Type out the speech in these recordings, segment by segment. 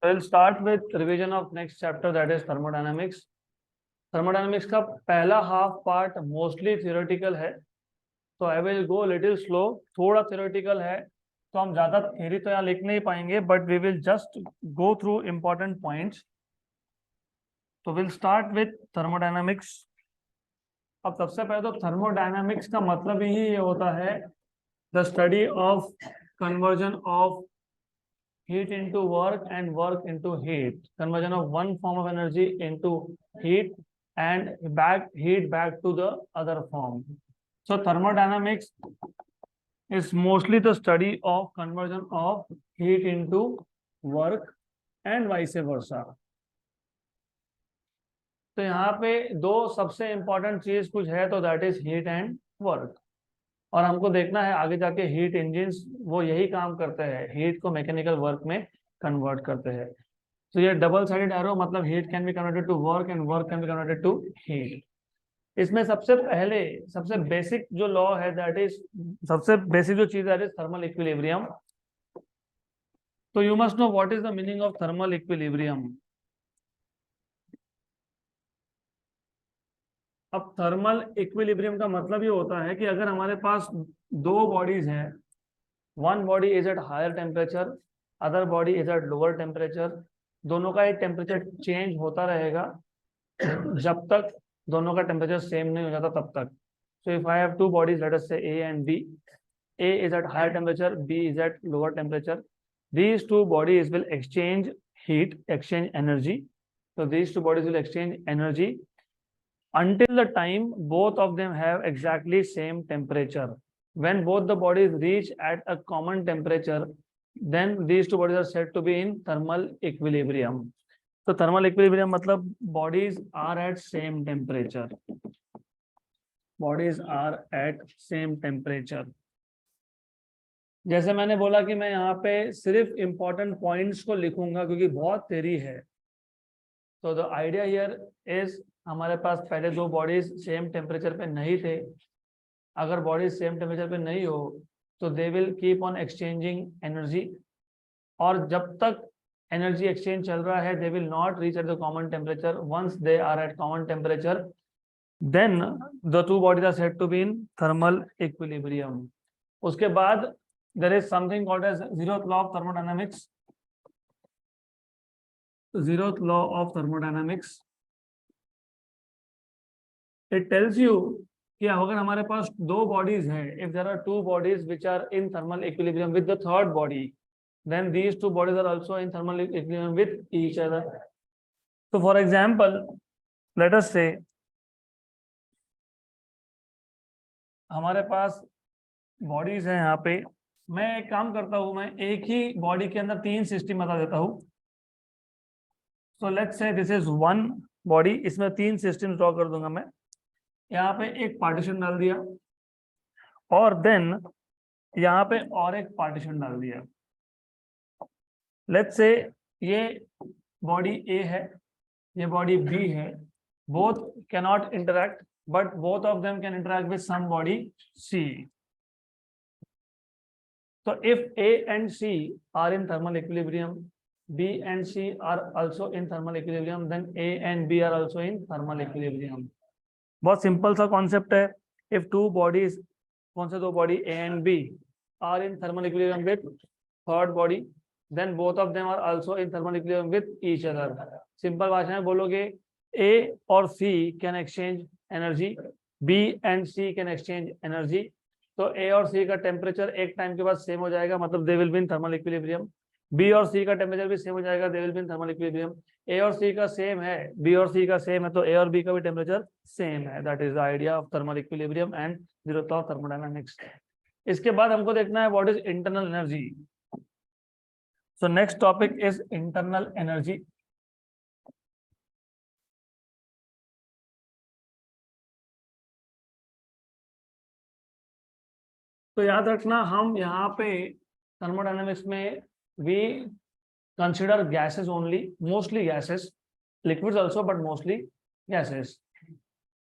So we'll start with revision of next chapter, that is thermodynamics. Thermodynamics का पहला half part mostly theoretical है, तो I will go little slow. थोड़ा theoretical है तो हम ज्यादा थ्योरी तो यहाँ लिख नहीं पाएंगे, but we will just go through important points. तो विल स्टार्ट विथ थर्मोडायनामिक्स. अब सबसे पहले तो थर्मोडायनामिक्स का मतलब ही ये होता है the study of conversion of heat into work and work into heat, conversion of one form of energy into heat and heat back to the other form. So thermodynamics is mostly the study of conversion of heat into work and vice versa. तो यहाँ पे दो सबसे important चीज कुछ है तो that is heat and work. और हमको देखना है आगे जाके हीट इंजिन्स वो यही काम करते हैं, हीट को मैकेनिकल वर्क में कन्वर्ट करते हैं. तो ये डबल साइडेड एरो मतलब heat can be converted to work and work can be converted to heat. इसमें सबसे पहले सबसे बेसिक जो लॉ है दैट इज, सबसे बेसिक जो चीज है थर्मल इक्विलिब्रियम. तो you must know what is the meaning of thermal equilibrium. अब थर्मल इक्विलिब्रियम का मतलब ये होता है कि अगर हमारे पास दो बॉडीज हैं, one body is at higher temperature, other body is at lower temperature, दोनों का एक टेम्परेचर चेंज होता रहेगा जब तक दोनों का टेम्परेचर सेम नहीं हो जाता तब तक. So if I have two bodies, let us say A and B, A is at higher temperature, B is at lower temperature. These two bodies will exchange heat, exchange energy. So these two bodies will exchange energy until the time both of them have exactly same temperature. When both the bodies reach at a common temperature, then these two bodies are said to be in thermal equilibrium. So thermal equilibrium मतलब bodies are at same temperature. Bodies are at same temperature. जैसे मैंने बोला कि मैं यहाँ पे सिर्फ important points को लिखूंगा क्योंकि बहुत theory है. तो द आइडिया हियर इज, हमारे पास पहले दो बॉडीज सेम टेम्परेचर पे नहीं थे. अगर बॉडीज सेम टेम्परेचर पे नहीं हो तो they will keep on exchanging energy, और जब तक एनर्जी एक्सचेंज चल रहा है they will not reach at the common temperature. Once they are at common temperature then the two bodies are said to be in thermal equilibrium. उसके बाद there is something called as zeroth law of thermodynamics. Zeroth law of thermodynamics, it tells you कि अगर हमारे पास दो bodies हैं, if there are two bodies which are in thermal equilibrium with the third body, then these two bodies are also in thermal equilibrium with each other. So for example, let us say हमारे पास bodies हैं यहाँ पे. मैं एक काम करता हूँ, मैं एक ही बॉडी के अंदर तीन सिस्टम बता देता हूँ. So let's say this is one body, इसमें तीन सिस्टम ड्रॉ कर दूंगा मैं. यहाँ पे एक पार्टीशन डाल दिया और देन यहाँ पे और एक पार्टीशन डाल दिया. लेट्स से ये बॉडी A है, ये बॉडी B है. Both cannot interact but both of them can interact with some body C. तो if A and C are in thermal equilibrium, B and C are also in thermal equilibrium, then A and B are also in thermal equilibrium. बहुत simple सा concept है. If two bodies, कौन से दो body A and B are in thermal equilibrium with third body, then both of them are also in thermal equilibrium with each other. Simple भाषा में बोलोगे A और C can exchange energy, B and C can exchange energy. तो A और C का temperature एक time के बाद सेम हो जाएगा, मतलब they will be in thermal equilibrium. B और सी का टेम्परेचर भी सेम हो जाएगा, they will be in thermal equilibrium. A और सी का सेम है, बी और सी का सेम है, तो ए और बी का भी टेम्परेचर सेम है. That is the idea of thermal equilibrium and zeroth law of thermodynamics. इसके बाद हमको देखना है what is internal energy. So next topic is internal energy. तो याद रखना, हम यहाँ पे थर्मोडायनामिक्स में we consider gases only, mostly gases, liquids also but mostly gases.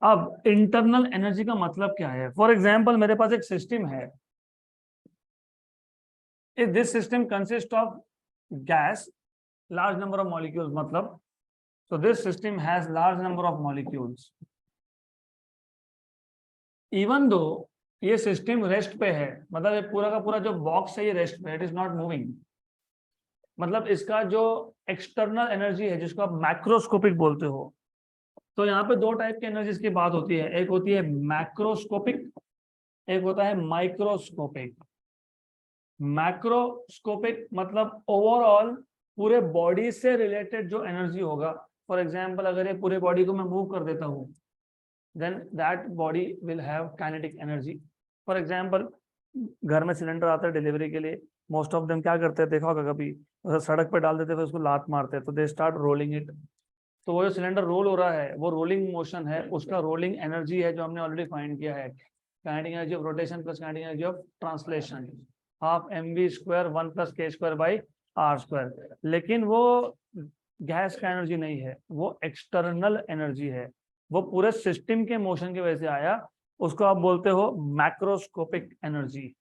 अब इंटरनल एनर्जी का मतलब क्या है? फॉर एग्जाम्पल मेरे पास एक सिस्टम है. If this system consist of gas large number of molecules मतलब, so this system has large number of molecules. Even though ये सिस्टम रेस्ट पे है, मतलब ये पूरा का पूरा जो बॉक्स है ये रेस्ट पे, इट इज नॉट मूविंग, मतलब इसका जो एक्सटर्नल एनर्जी है जिसको आप मैक्रोस्कोपिक बोलते हो, तो यहाँ पे दो टाइप की एनर्जीज की बात होती है, एक होती है मैक्रोस्कोपिक, एक होता है माइक्रोस्कोपिक। मैक्रोस्कोपिक मतलब ओवरऑल पूरे बॉडी से रिलेटेड जो एनर्जी होगा, फॉर एग्जाम्पल अगर ये पूरे बॉडी को मैं मूव कर देता हूँ, then that body will have kinetic energy. For example घर में सिलेंडर आता है डिलीवरी के लिए, मोस्ट ऑफ देम क्या करते हैं, देखा होगा कभी, सड़क पे डाल देते हैं, फिर उसको लात मारते हैं, तो दे स्टार्ट रोलिंग इट। तो वो जो सिलेंडर रोल हो रहा है वो रोलिंग मोशन है, उसका रोलिंग एनर्जी है जो हमने ऑलरेडी फाइंड किया है, kinetic energy of rotation plus kinetic energy of translation, half mv square 1 + k square by r square. लेकिन वो गैस का एनर्जी नहीं है, वो एक्सटर्नल एनर्जी है, वो पूरे सिस्टम के मोशन की वजह से आया, उसको आप बोलते हो मैक्रोस्कोपिक एनर्जी।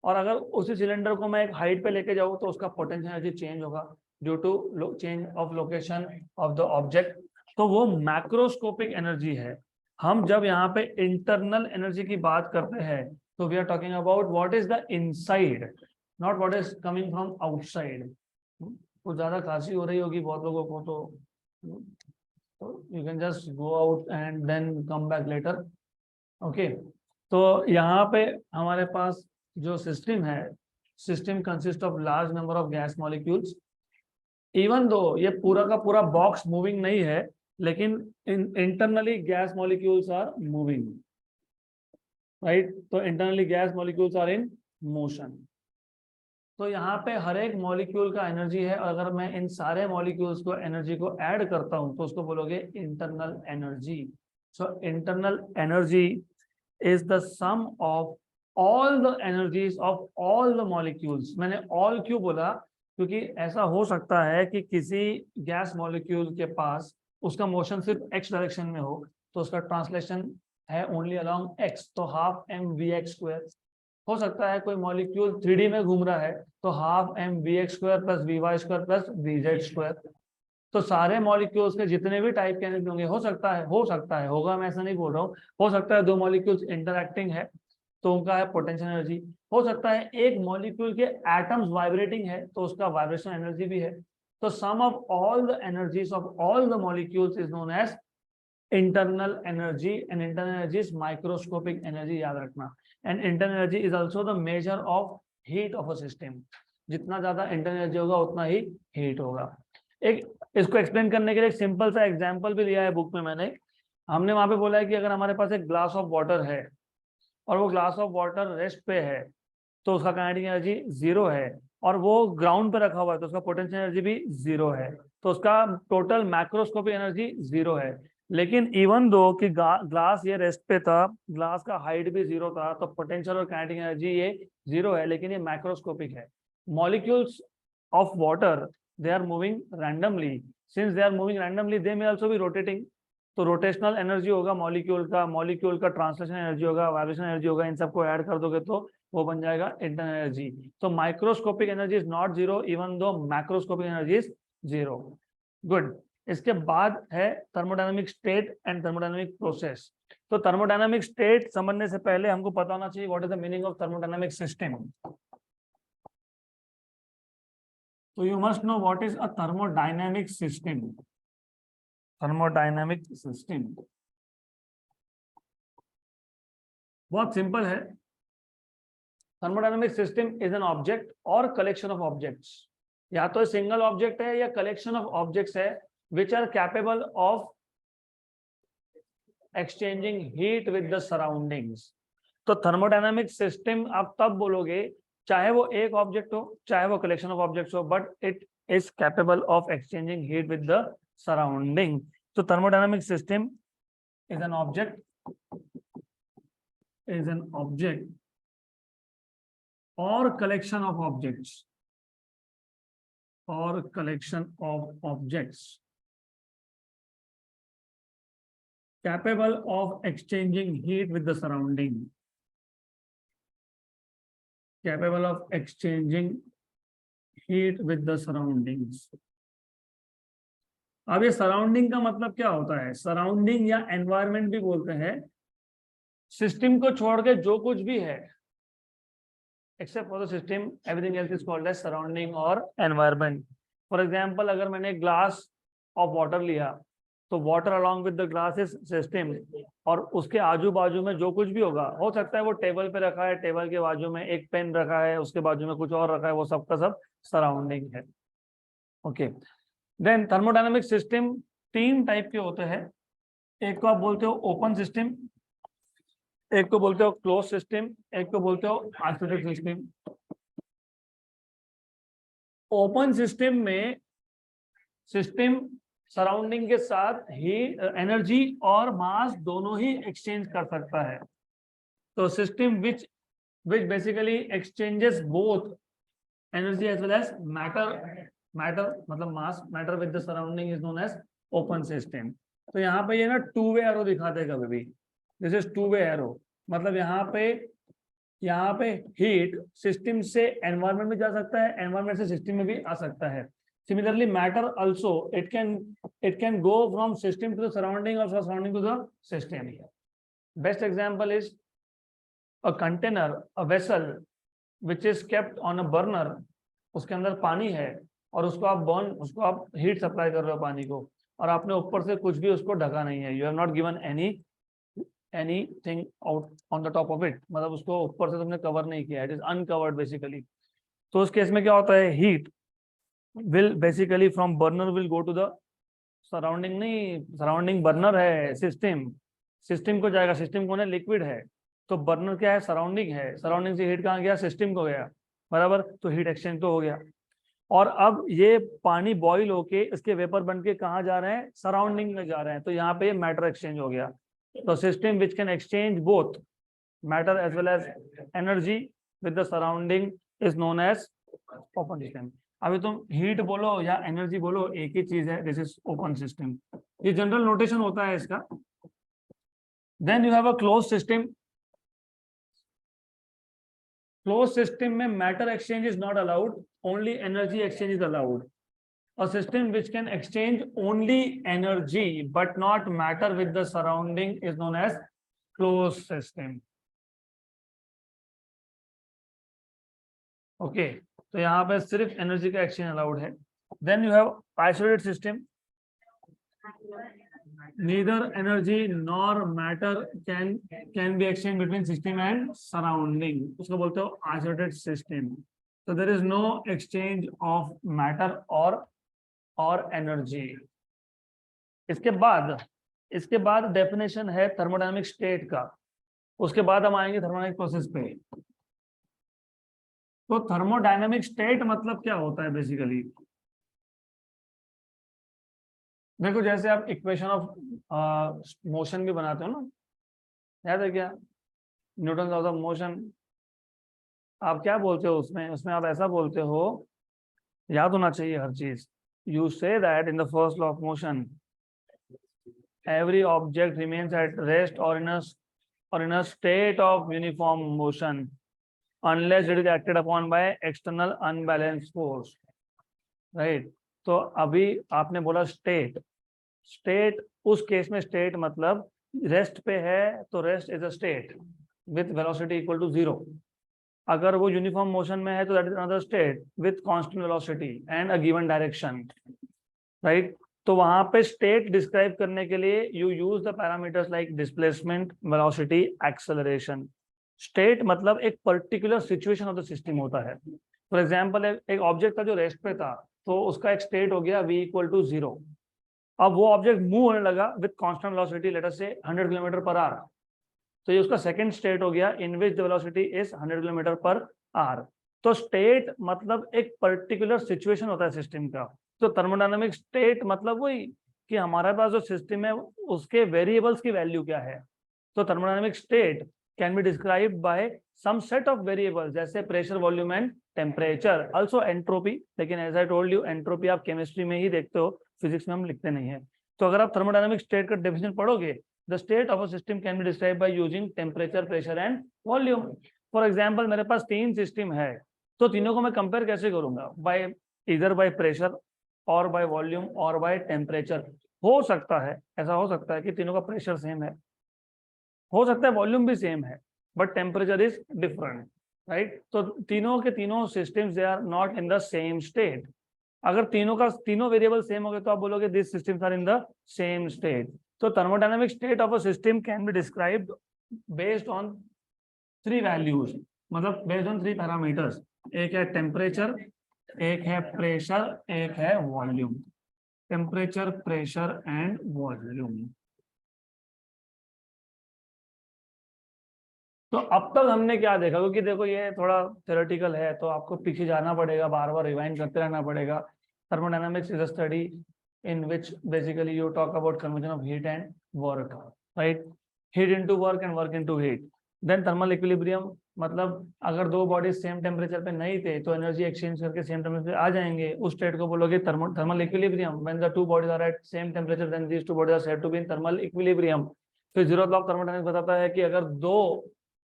और अगर उसी सिलेंडर को मैं एक हाइट पे लेके जाऊँ तो उसका पोटेंशियल एनर्जी चेंज होगा due to change of location of the object, तो वो मैक्रोस्कोपिक एनर्जी है। हम जब यहाँ पे इंटरनल एनर्जी की बात करते हैं तो we are talking about what is the inside, not what is coming from outside. कुछ ज्यादा खांसी हो रही होगी बहुत लोगों को, तो you can just go out and then come back later, okay. तो यहाँ पे हमारे पास जो सिस्टम है, system consist of large number of gas molecules. Even though ये पूरा का पूरा बॉक्स मूविंग नहीं है, लेकिन internally gas molecules are moving, right. तो internally gas molecules are in motion. तो यहाँ पे हर एक मॉलिक्यूल का एनर्जी है, और अगर मैं इन सारे मॉलिक्यूल्स को एनर्जी को ऐड करता हूँ तो उसको बोलोगे internal energy. So internal energy is the sum of all the energies of all the molecules. मैंने ऑल क्यों बोला, क्योंकि ऐसा हो सकता है कि किसी गैस मॉलिक्यूल के पास उसका मोशन सिर्फ एक्स डायरेक्शन में हो, तो उसका ट्रांसलेशन है ओनली अलोंग एक्स, तो हाफ mvx स्क्वायर। हो सकता है कोई मॉलिक्यूल 3D में घूम रहा है, तो half mvx square plus vy square plus vz square. तो सारे मॉलिक्यूल्स के जितने भी टाइप के एनर्जी होंगे, हो सकता है होगा, मैं ऐसा नहीं बोल रहा हूँ, हो सकता है दो मॉलिक्यूल्स इंटरैक्टिंग है तो उनका है पोटेंशियल एनर्जी, हो सकता है एक मॉलिक्यूल के एटम्स वाइब्रेटिंग है तो उसका वाइब्रेशन एनर्जी भी है। तो sum of all the energies of all the molecules is known as internal energy, and internal energy is microscopic energy, याद रखना। And internal energy is also the measure of heat of a system. जितना ज्यादा internal energy होगा उतना ही heat होगा। एक इसको explain करने के लिए एक सिंपल सा एग्जांपल भी लिया है बुक में मैंने। हमने वहां पे बोला है कि अगर हमारे पास एक ग्लास ऑफ वाटर है और वो ग्लास ऑफ वाटर रेस्ट पे है, तो उसका काइनेटिक एनर्जी 0 है, और वो ग्राउंड पे रखा हुआ है तो उसका पोटेंशियल एनर्जी भी 0 है, तो उसका टोटल मैक्रोस्कोपिक एनर्जी 0 है। लेकिन इवन दो कि ग्लास ये रेस्ट पे था, ग्लास का हाइट भी 0 था, तो पोटेंशियल और काइनेटिक एनर्जी ये 0 है, लेकिन ये मैक्रोस्कोपिक है। Molecules of water they are moving randomly, since they are moving randomly they may also be rotating, तो रोटेशनल एनर्जी होगा मॉलिक्यूल का ट्रांसलेशन एनर्जी होगा, वाइब्रेशन एनर्जी होगा, इन सबको ऐड कर दोगे तो वो बन जाएगा इंटरनल एनर्जी। तो microscopic energy is not 0 even though macroscopic energy is 0। Good. इसके बाद है thermodynamic state and thermodynamic process. तो थर्मोडायनामिक स्टेट समझने से पहले हमको पता होना चाहिए what is the meaning of thermodynamic system. तो you must know what is a thermodynamic system. Thermodynamic system बहुत सिंपल है। Thermodynamic system is an object और कलेक्शन ऑफ ऑब्जेक्ट्स, या तो सिंगल ऑब्जेक्ट है या कलेक्शन ऑफ ऑब्जेक्ट्स है which are capable of exchanging heat with the surroundings. तो thermodynamic system आप तब बोलोगे चाहे वो एक ऑब्जेक्ट हो चाहे वो कलेक्शन ऑफ ऑब्जेक्ट्स हो, but it is capable of exchanging heat with the surrounding. तो thermodynamic system is an object or collection of objects capable of exchanging heat with the surrounding, capable of exchanging heat with the surroundings। अब ये surrounding का मतलब क्या होता है? Surrounding या environment भी बोलते हैं सिस्टम को छोड़ के जो कुछ भी है, except for the system everything else is called as surrounding और एनवायरनमेंट। फॉर एग्जांपल, अगर मैंने ग्लास ऑफ वाटर लिया तो water along with the glass is system, और उसके आजू बाजू में जो कुछ भी होगा, हो सकता है वो टेबल पे रखा है, टेबल के बाजू में एक पेन रखा है, उसके बाजू में कुछ और रखा है, वो सब का सब सराउंडिंग है। ओके, देन थर्मोडायनामिक सिस्टम तीन टाइप के होते हैं। एक को आप बोलते हो ओपन सिस्टम, एक को बोलते हो क्लोज सिस्टम, एक को बोलते हो आइसोलेटेड सिस्टम। ओपन सिस्टम में सिस्टम सराउंडिंग के साथ ही एनर्जी और मास दोनों ही एक्सचेंज कर सकता है। तो system which basically exchanges both energy as well as matter मतलब mass matter with the surrounding is known as open system. तो यहाँ पे ये ना टू वे एरो दिखाते हैं कभी भी, this is two way arrow, मतलब यहाँ पे हीट सिस्टम से एनवायरनमेंट में जा सकता है, एनवायरनमेंट से सिस्टम में भी आ सकता है। Similarly, matter also it can go from system to the surrounding or surrounding to the system. Best example is a container, a vessel which is kept on a burner. उसके अंदर पानी है और उसको आप हीट सप्लाई कर रहे हो पानी को, और आपने ऊपर से कुछ भी उसको ढका नहीं है, you have not given anything out on the top of it, मतलब उसको ऊपर से तुमने कवर नहीं किया, इट इज अनकवर्ड बेसिकली। तो उस केस में क्या होता है, heat will basically from burner will go to the surrounding, नहीं सराउंडिंग बर्नर है, सिस्टम को जाएगा, सिस्टम कौन है, लिक्विड है, तो बर्नर क्या है, सराउंडिंग है, सराउंडिंग से हीट कहाँ गया, सिस्टम को गया, बराबर, तो हीट एक्सचेंज तो हो गया। और अब ये पानी बॉईल होके इसके वेपर बन के कहाँ जा रहे हैं, सराउंडिंग में जा रहे हैं, तो यहाँ पे मैटर एक्सचेंज हो गया। तो system which can exchange both matter as well as energy with the surrounding is known as open system. अभी तुम हीट बोलो या एनर्जी बोलो, एक ही चीज है, दिस इज ओपन सिस्टम, ये जनरल नोटेशन होता है इसका। Then you have a close system. Close system में matter exchange is not allowed, only energy exchange is allowed. A system which can exchange only energy but not matter with the surrounding is known as close system. Okay, तो यहाँ पे सिर्फ energy का exchange allowed है। Then you have isolated system, neither energy nor matter can be exchanged between system and surrounding, उसको बोलते हो isolated system। so there is no exchange of matter or energy। इसके बाद डेफिनेशन है thermodynamic state का, उसके बाद हम आएंगे थर्मोडायनामिक प्रोसेस पे। तो थर्मोडायनामिक स्टेट मतलब क्या होता है बेसिकली, देखो जैसे आप इक्वेशन ऑफ मोशन भी बनाते हो ना, याद है क्या, न्यूटन लॉज ऑफ मोशन, आप क्या बोलते हो उसमें आप ऐसा बोलते हो, याद होना चाहिए हर चीज। You say that in the first law of motion every object remains at rest or in a state of uniform motion unless it is acted upon by external unbalance force, right. तो अभी आपने बोला state उस case में state मतलब rest पे है तो rest is a state with velocity equal to 0। अगर वो यूनिफॉर्म मोशन में है तो that is another state with constant velocity and a given direction, right. तो वहां पे स्टेट डिस्क्राइब करने के लिए you use the parameters like displacement, velocity, acceleration. State मतलब एक particular situation of the system होता है। फॉर एग्जाम्पल एक ऑब्जेक्ट था जो रेस्ट पे था, तो उसका एक स्टेट हो गया v इक्वल टू 0। अब वो ऑब्जेक्ट मूव होने लगा with constant velocity late us से 100 किलोमीटर पर आवर, तो ये उसका सेकंड स्टेट हो गया in which the velocity is 100 kilometre per hour. तो स्टेट मतलब एक पर्टिकुलर सिचुएशन होता है सिस्टम का। तो थर्मोडायनामिक स्टेट मतलब वही कि हमारे पास जो सिस्टम है उसके वेरिएबल्स की वैल्यू क्या है। तो thermodynamic state can be described by some set of variables जैसे pressure, volume and temperature, also entropy. लेकिन as I told you entropy आप केमिस्ट्री में ही देखते हो, फिजिक्स में हम लिखते नहीं है। तो अगर आप थर्मोडायनामिक स्टेट का डेफिनेशन पढ़ोगे, the state of a system can be described by using temperature, pressure and volume. For example मेरे पास 3 सिस्टम है, तो तीनों को मैं कंपेयर कैसे करूंगा, बाय इधर बाय प्रेशर और बाय वॉल्यूम और बाय टेम्परेचर। हो सकता है, ऐसा हो सकता है कि तीनों का प्रेशर सेम है, हो सकता है वॉल्यूम भी सेम है, but temperature is different, right. तो तीनों के तीनों systems they are not in the same state. अगर तीनों वेरिएबल सेम हो गए तो आप बोलोगे this systems are in the same state. तो thermodynamic state of a system can be described based on 3 values, मतलब बेस्ड ऑन 3 पैरामीटर्स। एक है टेम्परेचर, एक है प्रेशर, एक है volume. Temperature, pressure and volume. तो अब तक हमने क्या देखा, क्योंकि देखो ये थोड़ा थ्योरेटिकल है तो आपको पीछे जाना पड़ेगा, बार बार रिवाइंड करते रहना पड़ेगा। Thermodynamics is a study in which basically you talk about conversion of heat and work, right. Heat into work and work into heat. Then thermal equilibrium, मतलब अगर दो बॉडीज सेम टेम्परेचर पे नहीं थे तो एनर्जी एक्सचेंज करके same temperature आ जाएंगे, उस स्टेट को बोलोगे thermal equilibrium. When the two bodies are at same temperature then these two bodies are said to be in thermal equilibrium. फिर जीरो लॉ ऑफ थर्मोडायनामिक्स बताता है कि अगर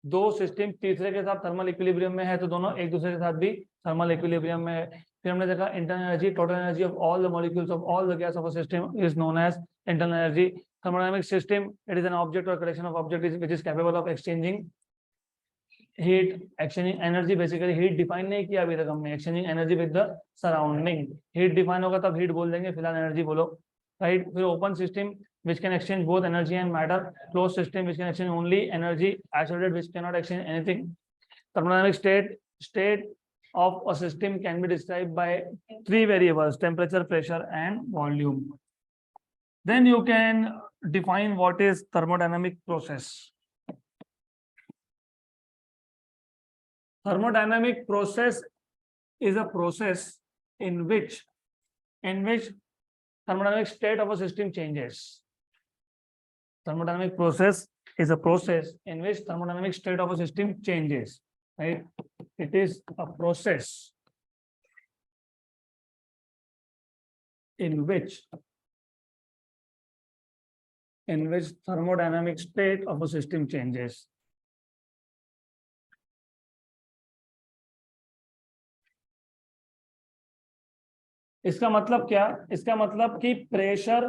दो सिस्टम तीसरे के साथ थर्मल इक्विलिब्रियम में है तो दोनों एक दूसरे के साथ भी थर्मल इक्विलिब्रियम में है। फिर हमने देखा internal energy, total energy of all the molecules of all the gas of a system is known as internal energy. Thermodynamic system, it is an object और collection of object which is capable of exchanging heat, exchanging energy. Basically heat define नहीं किया अभी तक हमने, exchanging energy with the surrounding. Heat define होगा तब heat बोल देंगे, फिलहाल एनर्जी बोलो, राइट। फिर open system which can exchange both energy and matter, closed system which can exchange only energy, isolated which cannot exchange anything. Thermodynamic state of a system can be described by 3 variables: temperature, pressure and volume. Then you can define what is thermodynamic process. Thermodynamic process is a process in which thermodynamic state of a system changes. Thermodynamic process is a process in which thermodynamic state of a system changes, right? It is a process in which thermodynamic state of a system changes. इसका मतलब क्या? इसका मतलब कि pressure,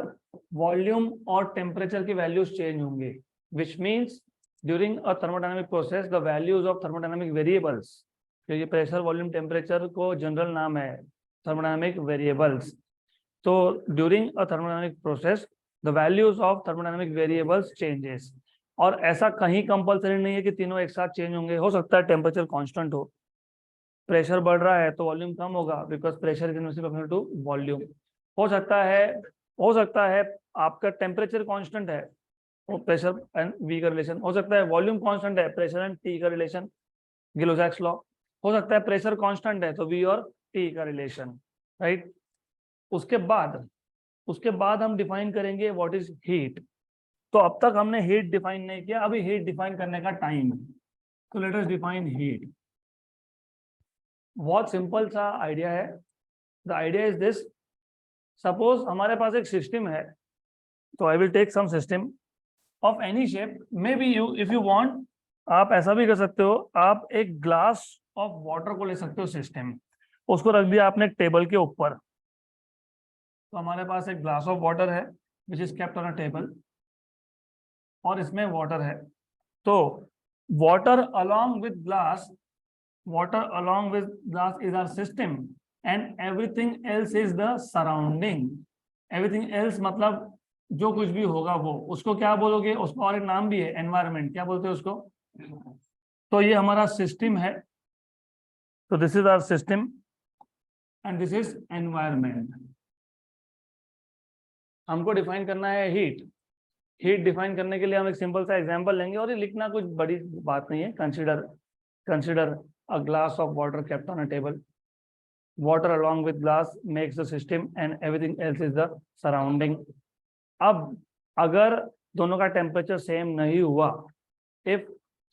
volume और temperature की values change होंगे, which means during a thermodynamic process the values of thermodynamic variables, क्योंकि प्रेशर, वॉल्यूम, टेम्परेचर को जनरल नाम है थर्मोडायनामिक वेरिएबल्स। तो during a thermodynamic process the values of thermodynamic variables changes. और ऐसा कहीं कंपलसरी नहीं है कि तीनों एक साथ चेंज होंगे, हो सकता है टेम्परेचर कांस्टेंट हो, प्रेशर बढ़ रहा है तो वॉल्यूम कम होगा because pressure is inversely proportional to volume. हो सकता है आपका टेम्परेचर कांस्टेंट है, वो प्रेशर एंड वी का रिलेशन। हो सकता है वॉल्यूम कांस्टेंट है, प्रेशर एंड टी का रिलेशन, गिलोजैक्स लॉ। हो सकता है प्रेशर कांस्टेंट है तो वी और टी का रिलेशन, राइट। उसके बाद हम डिफाइन करेंगे व्हाट इज हीट। तो अब तक हमने हीट डिफाइन नहीं किया, अभी हीट डिफाइन करने का टाइम है, तो लेट अस डिफाइन हीट। बहुत सिंपल सा आइडिया है। The idea is this, suppose हमारे पास एक सिस्टम है, तो I will take some system of any shape, maybe you if you want, आप ऐसा भी कर सकते हो, आप एक ग्लास ऑफ वाटर को ले सकते हो सिस्टम, उसको रख दिया आपने एक टेबल के ऊपर। तो हमारे पास एक ग्लास ऑफ वाटर है which is kept on a table, और इसमें वाटर है। तो water along with glass is our system and everything else is the surrounding. Everything else मतलब जो कुछ भी होगा वो, उसको क्या बोलोगे? उसको और एक नाम भी है, एनवायरमेंट। क्या बोलते हैं उसको? तो ये हमारा सिस्टम है, तो this is our system and this is environment. हमको डिफाइन करना है हीट डिफाइन करने के लिए हम एक सिंपल सा एग्जांपल लेंगे, और ये लिखना कुछ बड़ी बात नहीं है। Consider a glass of water kept on a table. Water along with glass makes the system and everything else is the surrounding. अब अगर दोनों का टेम्परेचर सेम नहीं हुआ, if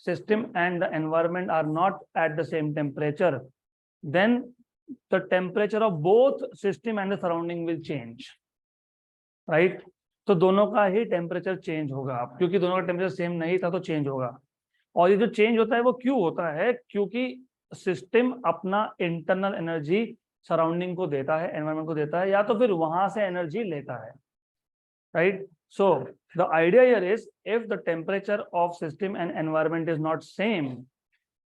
system and the environment are not at the same temperature, then the temperature of both system and the surrounding will change, right? तो दोनों का ही temperature change होगा, क्योंकि दोनों का टेम्परेचर सेम नहीं था तो चेंज होगा। और ये जो चेंज होता है वो क्यों होता है? क्योंकि सिस्टम अपना इंटरनल एनर्जी सराउंडिंग को देता है, एनवायरमेंट को देता है, या तो फिर वहां से एनर्जी लेता है, right. So the idea here is if the temperature of system and environment is not same,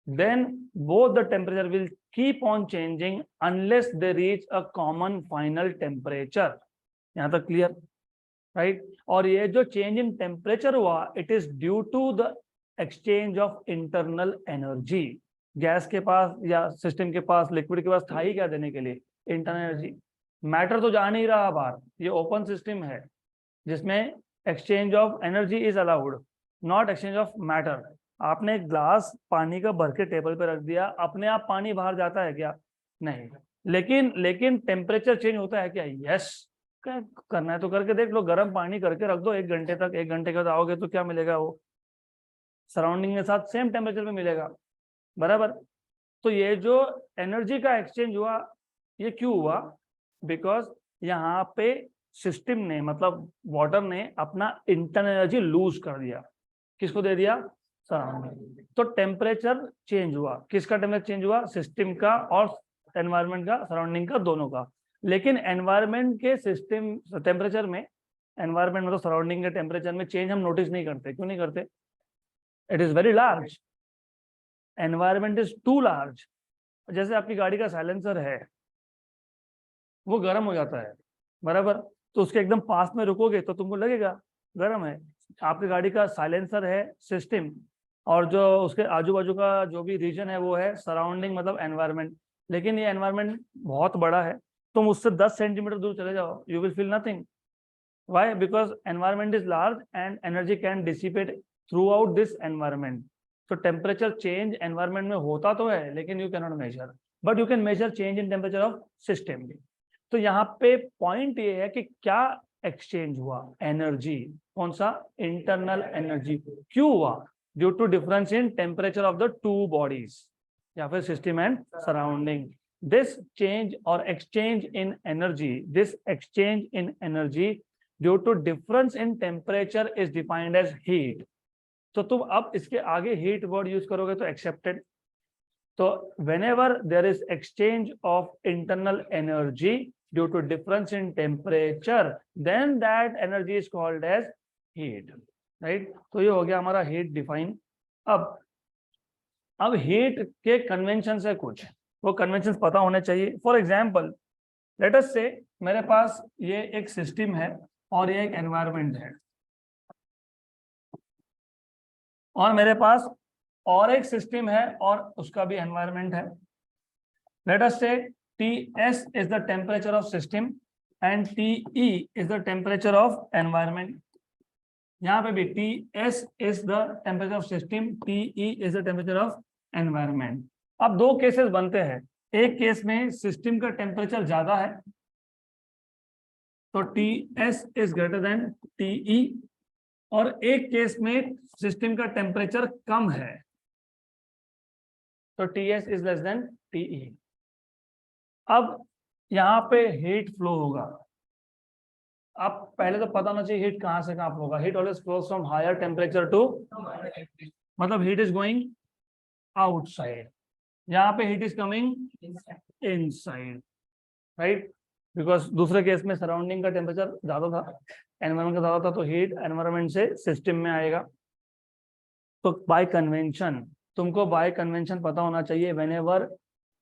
then both the temperature will keep on changing unless they reach a common final temperature. यहाँ तक clear, right. और ये जो change in temperature हुआ, it is due to the exchange of internal energy. Gas के पास या system के पास, लिक्विड के पास था ही क्या देने के लिए? Internal energy. मैटर तो जा नहीं रहा बाहर, ये ओपन सिस्टम है जिसमें exchange of energy is allowed, not exchange of matter. आपने एक ग्लास पानी का भर के टेबल पे रख दिया, अपने आप पानी बाहर जाता है क्या? नहीं। लेकिन टेम्परेचर चेंज होता है क्या? यस। करना है तो करके देख लो, गर्म पानी करके रख दो 1 घंटे तक, 1 घंटे के बाद आओगे तो क्या मिलेगा? वो सराउंडिंग के साथ सेम टेम्परेचर पे मिलेगा, बराबर। तो ये जो एनर्जी का एक्सचेंज हुआ, ये क्यों हुआ? बिकॉज यहाँ पे सिस्टम ने, मतलब वाटर ने अपना इंटरनल एनर्जी लूज कर दिया। किसको दे दिया? सराउंडिंग। तो टेम्परेचर चेंज हुआ। किसका टेम्परेचर चेंज हुआ? सिस्टम का और एनवायरनमेंट का, सराउंडिंग का, दोनों का। लेकिन एनवायरनमेंट के सिस्टम टेम्परेचर में, एनवायरनमेंट मतलब सराउंडिंग के टेम्परेचर में चेंज हम नोटिस नहीं करते। क्यों नहीं करते? It is very large, environment is too large. जैसे आपकी गाड़ी का साइलेंसर है, वो गर्म हो जाता है, बराबर। तो उसके एकदम पास में रुकोगे तो तुमको लगेगा गर्म है। आपकी गाड़ी का साइलेंसर है सिस्टम, और जो उसके आजू बाजू का जो भी रीजन है वो है सराउंडिंग, मतलब एनवायरनमेंट। लेकिन ये एनवायरनमेंट बहुत बड़ा है, तुम उससे 10 सेंटीमीटर दूर चले जाओ, you will feel nothing. Why? Because environment is large and energy can dissipate throughout this environment. तो टेम्परेचर चेंज एनवायरनमेंट में होता तो है, लेकिन you can not measure, but you can measure change in temperature of system. तो यहाँ पे point ये है कि क्या एक्सचेंज हुआ? एनर्जी। कौन सा? Internal energy. क्यों हुआ? Due to difference in temperature of the two bodies, या फिर system and surrounding. This change or exchange in energy, this exchange in energy due to difference in temperature is defined as heat. तो तुम अब इसके आगे heat word use करोगे तो accepted. तो whenever there is exchange of internal energy due to difference in temperature, then that energy is called as heat, right? तो ये हो गया हमारा heat define। अब heat के conventions है कुछ, वो conventions पता होने चाहिए। For example, let us say मेरे पास ये एक system है और ये एक environment है, और मेरे पास और एक सिस्टम है और उसका भी एनवायरनमेंट है। लेट अस से Ts is the temperature of system and TE is the temperature of environment। यहाँ पे भी Ts is the temperature of system, TE is the temperature of environment। अब दो केसेस बनते हैं। एक केस में सिस्टम का टेम्परेचर ज्यादा है तो Ts is greater than TE, और एक केस में सिस्टम का टेम्परेचर कम है तो Ts is less than TE। अब यहाँ पे हीट फ्लो होगा। अब पहले तो पता होना चाहिए हीट कहाँ से कहाँ फ्लो होगा। Heat always flows from higher temperature to, मतलब हीट इज गोइंग आउटसाइड, यहाँ पे heat is coming inside, right. Because दूसरे केस में सराउंडिंग का टेम्परेचर ज्यादा था, एनवायरमेंट का ज्यादा था, तो हीट एनवायरमेंट से सिस्टम में आएगा। तो बाय कन्वेंशन, तुमको बाय कन्वेंशन पता होना चाहिए, whenever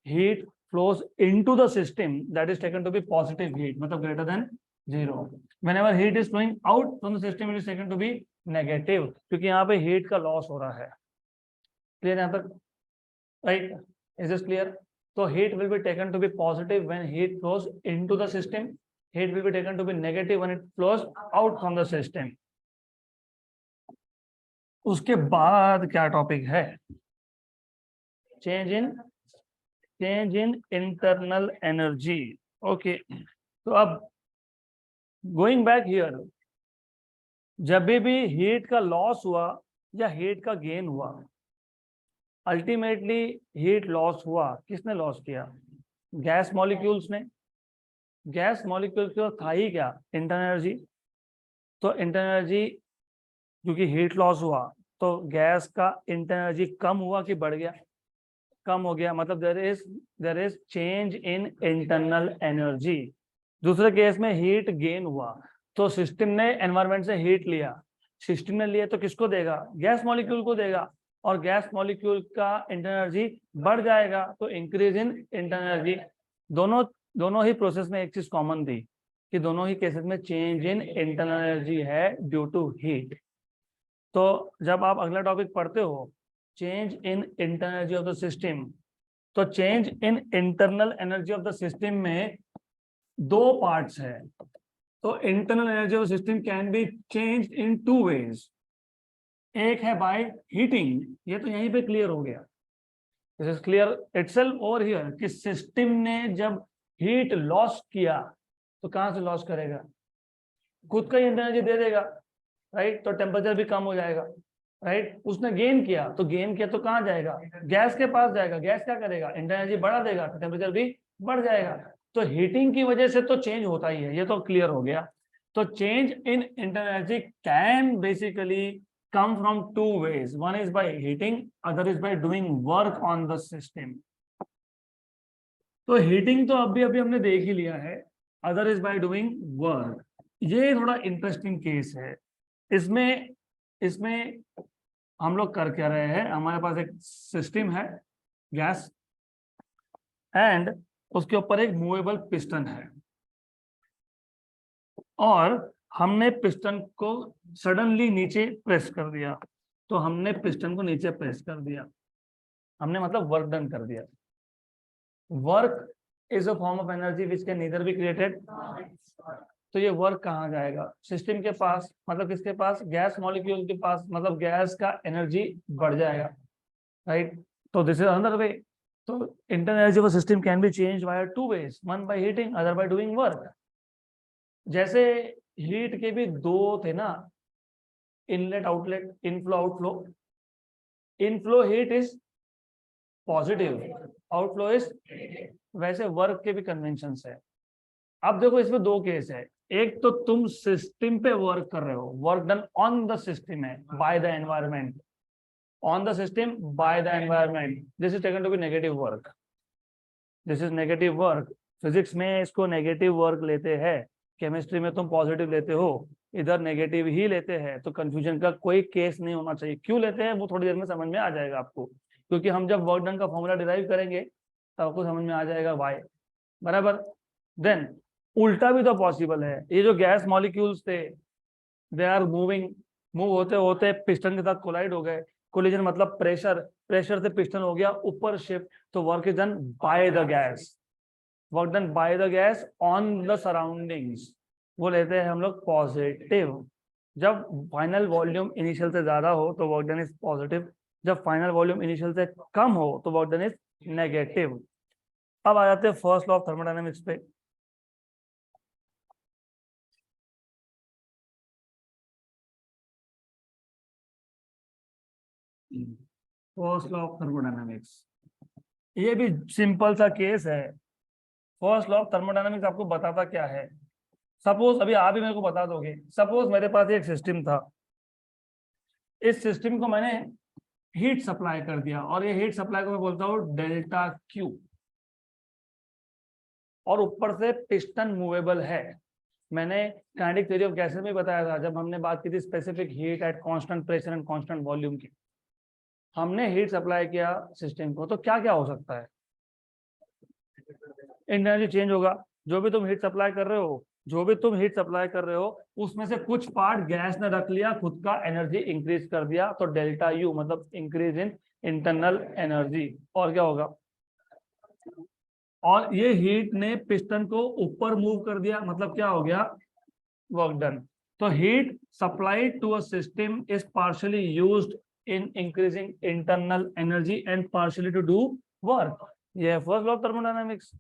heat flows into the system that is taken to be positive heat, मतलब greater than 0। whenever heat is flowing out from the system it is taken to be negative, क्योंकि यहाँ पे heat का loss हो रहा है। Clear यहाँ तक? Right, is this clear? तो heat will be taken to be positive when heat flows into the system, heat will be taken to be negative when it flows out from the system। उसके बाद क्या topic है? Change in internal energy. Okay, तो अब going back here, जब भी heat का loss हुआ या हीट का गेन हुआ, अल्टीमेटली हीट लॉस हुआ, किसने लॉस किया? गैस मॉलिक्यूल्स ने। गैस मॉलिक्यूल्स के था ही क्या? Internal energy. तो इंटरनल एनर्जी, क्योंकि हीट लॉस हुआ तो गैस का इंटरनल एनर्जी कम हुआ कि बढ़ गया? कम हो गया, मतलब there is change in internal energy. दूसरे केस में हीट गेन हुआ, तो सिस्टम ने एनवायरमेंट से हीट लिया, सिस्टम ने लिया तो किसको देगा, गैस मॉलिक्यूल को देगा, और गैस मॉलिक्यूल का इंटरनल एनर्जी बढ़ जाएगा, तो इंक्रीज इन इंटरनल एनर्जी। दोनों ही प्रोसेस में एक चीज कॉमन थी कि दोनों ही केसेस में चेंज इन इंटरनल एनर्जी है ड्यू टू हीट। तो जब आप अगला टॉपिक पढ़ते हो change in internal energy of the system, तो change in internal energy of the system में दो पार्ट्स है। तो internal energy of system can be change in two ways. एक है बाय हीटिंग, ये तो यहीं पे क्लियर हो गया, this is clear itself over here, कि सिस्टम ने जब हीट लॉस किया तो कहां से लॉस करेगा, खुद का ही इंटरनल एनर्जी दे देगा, राइट, तो टेम्परेचर भी कम हो जाएगा, राइट। उसने गेन किया तो कहां जाएगा, गैस के पास जाएगा, गैस क्या करेगा, इंटरनल एनर्जी बढ़ा देगा, तो टेम्परेचर भी बढ़ जाएगा। तो हीटिंग की वजह से तो चेंज होता ही है, ये तो क्लियर हो गया। तो change in internal energy can basically come from two ways, one is by heating, other is by doing work on the system। तो हीटिंग तो अभी हमने देख ही लिया है, other is by doing work. ये थोड़ा इंटरेस्टिंग केस है। इसमें हम लोग कर क्या रहे हैं, हमारे पास एक सिस्टम है गैस, एंड उसके ऊपर एक मूवेबल पिस्टन है, और हमने पिस्टन को सडनली नीचे प्रेस कर दिया। तो हमने पिस्टन को नीचे प्रेस कर दिया, हमने मतलब वर्क डन कर दिया। Work is a form of energy which can neither be created. तो ये वर्क कहाँ जाएगा, सिस्टम के पास, मतलब किसके पास, गैस मॉलिक्यूल के पास, मतलब गैस का एनर्जी बढ़ जाएगा, राइट। तो दिस इज अनदर वे। तो internal energy of system can be change by two ways, one by heating, other by doing work. जैसे हीट के भी दो थे ना, inlet outlet, inflow outflow. Inflow heat is positive, outflow is, वैसे work के भी कन्वेंशंस है। अब देखो इसमें दो केस है, एक तो तुम सिस्टम पे वर्क कर रहे हो, work done on the system है by the environment, on the system by the environment, this is taken to be negative work, this is negative work. Physics में इसको नेगेटिव वर्क लेते हैं, केमिस्ट्री में तुम पॉजिटिव लेते हो, इधर नेगेटिव ही लेते हैं। तो कंफ्यूजन का कोई केस नहीं होना चाहिए। क्यों लेते हैं वो थोड़ी देर में समझ में आ जाएगा आपको, क्योंकि हम जब वर्क डन का फॉर्मूला डिराइव करेंगे तब आपको समझ में आ जाएगा वाई, बराबर। देन उल्टा भी तो पॉसिबल है, ये जो गैस मॉलिक्यूल्स थे दे आर मूव होते होते पिस्टन के साथ कोलाइड हो गए। कोलिजन मतलब प्रेशर से पिस्टन हो गया ऊपर शिफ्ट, तो work is done by the gas, work done by the gas on the surroundings, वो लेते हैं हम लोग पॉजिटिव। जब फाइनल वॉल्यूम इनिशियल से ज्यादा हो तो वर्क डन इज पॉजिटिव, जब फाइनल वॉल्यूम इनिशियल से कम हो तो वर्क डन इज नेगेटिव। अब आ जाते हैं फर्स्ट लॉ ऑफ थर्मोडायनेमिक्स पे। फर्स्ट लॉ ऑफ थर्मोडायनेमिक्स, ये भी सिंपल सा केस है। फर्स्ट लॉ ऑफ थर्मोडायनेमिक्स आपको बताता क्या है, सपोज अभी आप ही मेरे को बता दोगे, सपोज मेरे पास एक सिस्टम था, इस सिस्टम को मैंने हीट सप्लाई कर दिया, और ये हीट सप्लाई को मैं बोलता हूँ डेल्टा क्यू, और ऊपर से पिस्टन मूवेबल है। मैंने काइनेटिक थ्योरी ऑफ गैसेस में बताया था जब हमने बात की थी specific heat at constant pressure and constant volume की। हमने हीट सप्लाई किया सिस्टम को, तो क्या क्या हो सकता है, एनर्जी चेंज होगा। जो भी तुम हीट सप्लाई कर रहे हो उसमें से कुछ पार्ट गैस ने रख लिया, खुद का एनर्जी इंक्रीज कर दिया, तो डेल्टा यू मतलब इंक्रीज इन इंटरनल एनर्जी। और क्या होगा, और ये हीट ने पिस्टन को ऊपर मूव कर दिया, मतलब क्या हो गया, वर्क डन। तो heat supplied to a system is partially used in increasing internal energy and partially to do work. ये है फर्स्ट लॉ ऑफ थर्मोडायनामिक्स।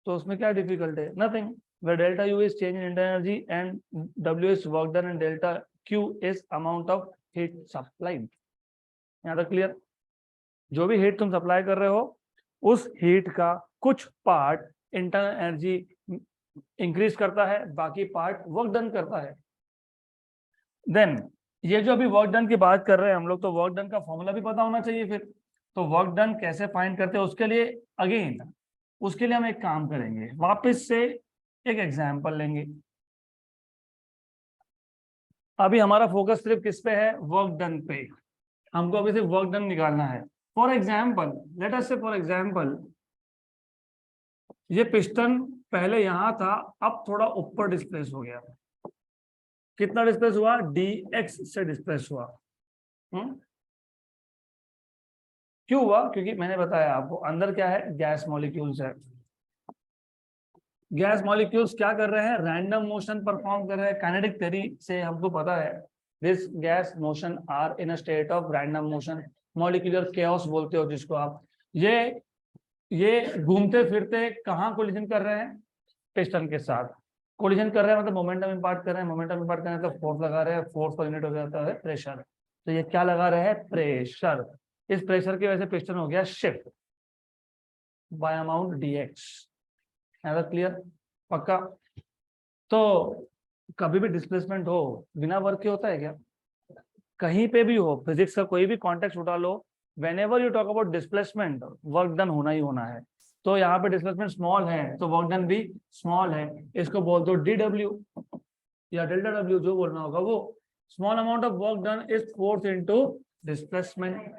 तो उसमें क्या डिफिकल्ट है, nothing, where delta U is change in internal energy and W is work done and delta Q is amount of heat supplied। यहाँ तक clear. जो भी हीट तुम सप्लाई कर रहे हो उस हीट का कुछ पार्ट इंटरनल एनर्जी इंक्रीज करता है, बाकी पार्ट वर्क डन करता है। देन ये जो अभी वर्क डन की बात कर रहे हैं हम लोग, तो वर्क डन का फॉर्मूला भी पता होना चाहिए फिर। तो वर्क डन कैसे फाइंड करते हैं उसके लिए अगेन उसके लिए हम एक काम करेंगे, वापस से एक एग्जांपल लेंगे। अभी हमारा फोकस सिर्फ किस पे है, वर्क डन पे। हमको अभी सिर्फ वर्क डन निकालना है। फॉर एग्जाम्पल, लेट अस से फॉर एग्जाम्पल ये पिस्टन पहले यहां था, अब थोड़ा ऊपर डिस्प्लेस हो गया। कितना डिस्प्लेस हुआ, dx से डिस्प्लेस हुआ। क्यों हुआ, क्योंकि मैंने बताया आपको अंदर क्या है, गैस मॉलिक्यूल्स है। गैस मॉलिक्यूल्स क्या कर रहे हैं, रैंडम मोशन परफॉर्म कर रहे हैं। काइनेटिक थ्योरी से हमको पता है this gas motion are in a state of random motion, molecular chaos बोलते हो जिसको आप। ये घूमते फिरते कहाँ कोलिजन कर रहे हैं, पिस्टन के साथ कोलिजन कर रहे हैं, मतलब मोमेंटम इंपार्ट कर रहे हैं। मोमेंटम इंपार्ट करने मतलब फोर्स लगा रहे हैं, फोर्स का यूनिट हो जाता है प्रेशर। तो ये क्या लगा रहे हैं, प्रेशर। इस प्रेशर की वजह से पिस्टन हो गया शिफ्ट बाय अमाउंट dx। है क्लियर, पक्का। तो कभी भी डिस्प्लेसमेंट हो बिना वर्क के होता है क्या, कहीं पे भी हो, फिजिक्स का कोई भी कॉन्टेक्स्ट उठा लो, whenever you talk about displacement work done होना ही होना है। तो यहाँ पे डिस्प्लेसमेंट स्मॉल है तो वर्क डन भी स्मॉल है। इसको बोल दो dw या डेल्टा w, जो बोलना होगा वो। Small amount of work done is force into displacement,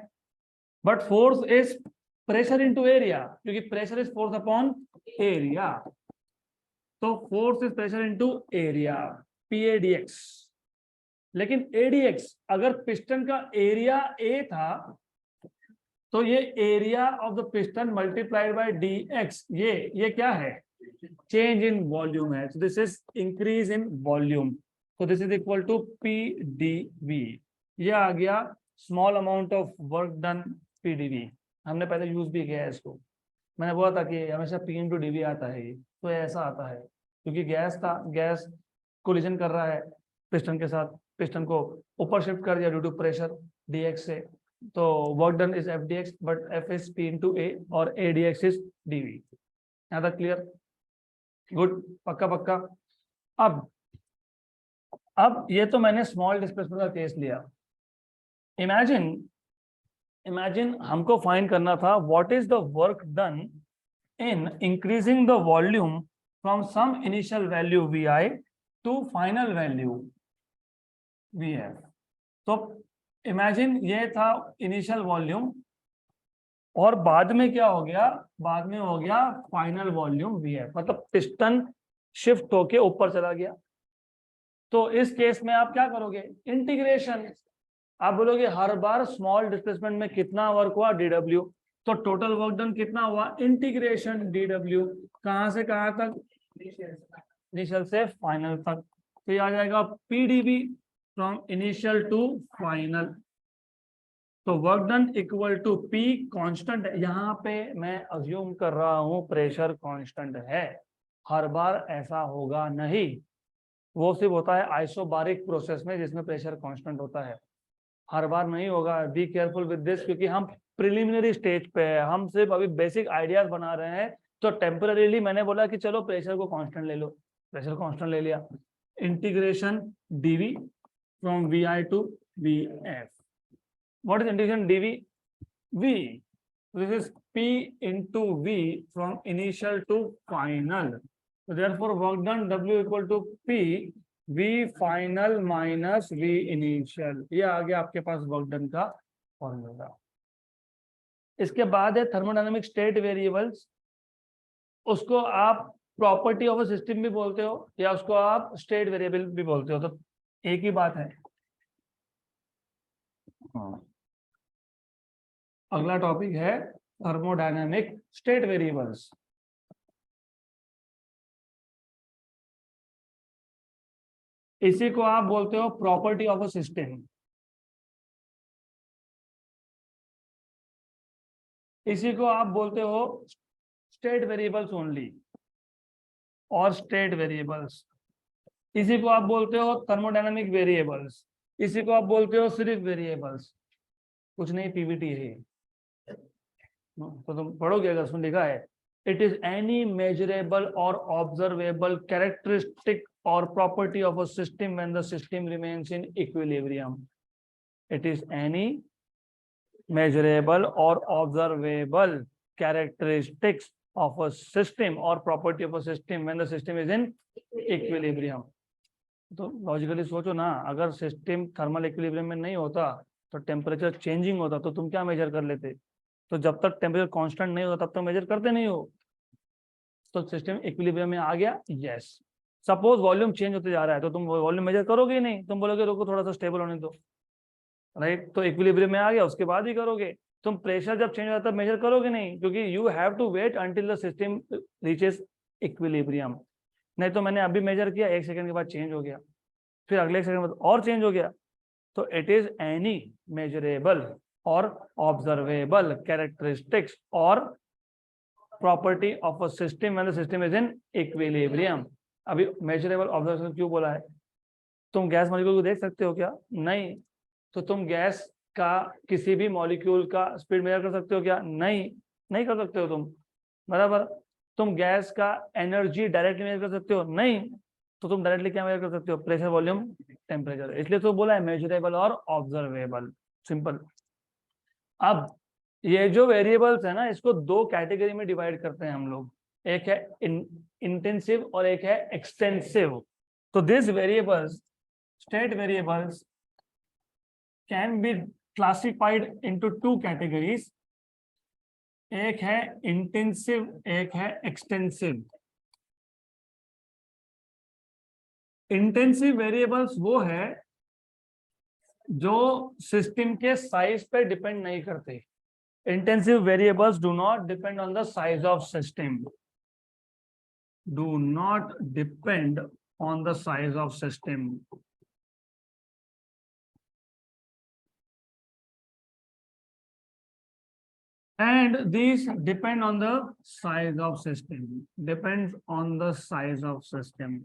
but force is pressure into area, क्योंकि pressure is force upon area. तो force is pressure into area, PAdx। लेकिन ADX अगर पिस्टन का एरिया A था तो ये area of the piston multiplied by dx, ये क्या है, चेंज इन वॉल्यूम है। This is increase in volume, तो this is equal to PdV। ये आ गया small amount of work done PdV। हमने पहले यूज भी किया है इसको, मैंने बोला था कि हमेशा P/dV आता है। ये तो ऐसा आता है क्योंकि गैस था, गैस कोलिजन कर रहा है पिस्टन के साथ, पिस्टन को ऊपर शिफ्ट कर दिया ड्यू टू प्रेशर dx से। तो work done is FdX but F is P/A और AdX इज dV। यहाँ तक क्लियर, गुड, पक्का पक्का। अब ये तो मैंने स्मॉल डिस्प्लेसमेंट का केस लिया। इमेजिन हमको फाइंड करना था what is the work done in increasing the volume from some initial value Vi to final value Vf। तो इमेजिन ये था इनिशियल वॉल्यूम और बाद में क्या हो गया, बाद में हो गया फाइनल वॉल्यूम Vf, मतलब पिस्टन शिफ्ट होके ऊपर चला गया। तो इस केस में आप क्या करोगे, इंटीग्रेशन। आप बोलोगे हर बार स्मॉल डिस्प्लेसमेंट में कितना वर्क हुआ, dw। तो टोटल वर्क डन कितना हुआ, इंटीग्रेशन dw, कहां से कहां तक, इनिशियल से फाइनल तक। तो ये आ जाएगा PdV from initial to final. तो work done equal to P constant है, यहाँ पे मैं अज्यूम कर रहा हूं प्रेशर कांस्टेंट है। हर बार ऐसा होगा नहीं, वो सिर्फ होता है आइसोबारिक प्रोसेस में जिसमें प्रेशर कांस्टेंट होता है, हर बार नहीं होगा। बी केयरफुल विद दिस, क्योंकि हम प्रिलिमिनरी स्टेज पे है, हम सिर्फ अभी बेसिक आइडियाज बना रहे हैं। तो टेम्पररीली मैंने बोला कि चलो प्रेशर को कांस्टेंट ले लो, प्रेशर कांस्टेंट ले लिया। Integration dV from Vi to Vf। What is integration dV, V, this is P into V from initial to final. So therefore work done W equal to P V final minus V initial। ये आ गया आपके पास work done का formula. इसके बाद है thermodynamic state variables. उसको आप प्रॉपर्टी ऑफ अ सिस्टम भी बोलते हो या उसको आप स्टेट वेरिएबल भी बोलते हो, तो एक ही बात है। अगला टॉपिक है थर्मोडायनेमिक स्टेट वेरिएबल्स। इसी को आप बोलते हो प्रॉपर्टी ऑफ अ सिस्टम। इसी को आप बोलते हो स्टेट वेरिएबल्स ओनली और स्टेट वेरिएबल्स। इसी को आप बोलते हो थर्मोडायनामिक वेरिएबल्स। इसी को आप बोलते हो सिर्फ वेरिएबल्स, कुछ नहीं, पीवीटी है। तो तुम पढ़ोगे अगर उसमें लिखा है इट इज एनी मेजरेबल और ऑब्जर्वेबल कैरेक्टरिस्टिक और property of a system when the system remains in equilibrium. It is any measurable or observable characteristics of a system or property of a system when the system is in equilibrium. तो logically सोचो ना, अगर system thermal equilibrium में नहीं होता तो temperature changing होता तो तुम क्या मेजर कर लेते? तो जब तक टेम्परेचर कांस्टेंट नहीं होता तब तक मेजर करते नहीं हो। तो सिस्टम इक्विलिब्रियम में आ गया, यस। सपोज वॉल्यूम चेंज होते जा रहा है तो तुम वॉल्यूम मेजर करोगे ही नहीं, तुम बोलोगे रुको थोड़ा सा स्टेबल होने दो, राइट? तो इक्विलिब्रियम में आ गया, उसके बाद ही करोगे। तुम प्रेशर जब चेंज होता है तब मेजर करोगे नहीं, क्योंकि you have to wait until the system reaches equilibrium. नहीं तो मैंने अभी मेजर किया, 1 सेकंड के बाद चेंज हो गया, फिर अगले 1 सेकंड बाद और चेंज हो गया। तो इट इज एनी मेजरेबल और ऑब्जर्वेबल कैरेक्टरिस्टिक्स और property of a system when the system is in equilibrium. अभी मेजरेबल ऑब्जर्वेशन क्यों बोला है? तुम गैस मॉलिक्यूल को देख सकते हो क्या? नहीं। तो तुम गैस का किसी भी मॉलिक्यूल का स्पीड मेजर कर सकते हो क्या? नहीं, नहीं कर सकते हो तुम, बराबर। तुम गैस का एनर्जी डायरेक्टली मेजर कर सकते हो? नहीं। तो तुम डायरेक्टली क्या मेजर कर सकते हो? Pressure, volume, temperature. इसलिए तो बोला है मेजरेबल और ऑब्जर्वेबल, सिंपल। अब ये जो वेरिएबल्स है ना, इसको 2 कैटेगरी में डिवाइड करते हैं हम लोग, एक है इंटेंसिव और एक है एक्सटेंसिव। तो this variables, state variables can be classified into 2 categories, एक है इंटेंसिव, एक है एक्सटेंसिव। इंटेंसिव वेरिएबल्स वो है जो सिस्टम के साइज पे डिपेंड नहीं करते। Intensive variables do not depend on the size of system. Do not depend on the size of system. And these depend on the size of system. Depends on the size of system.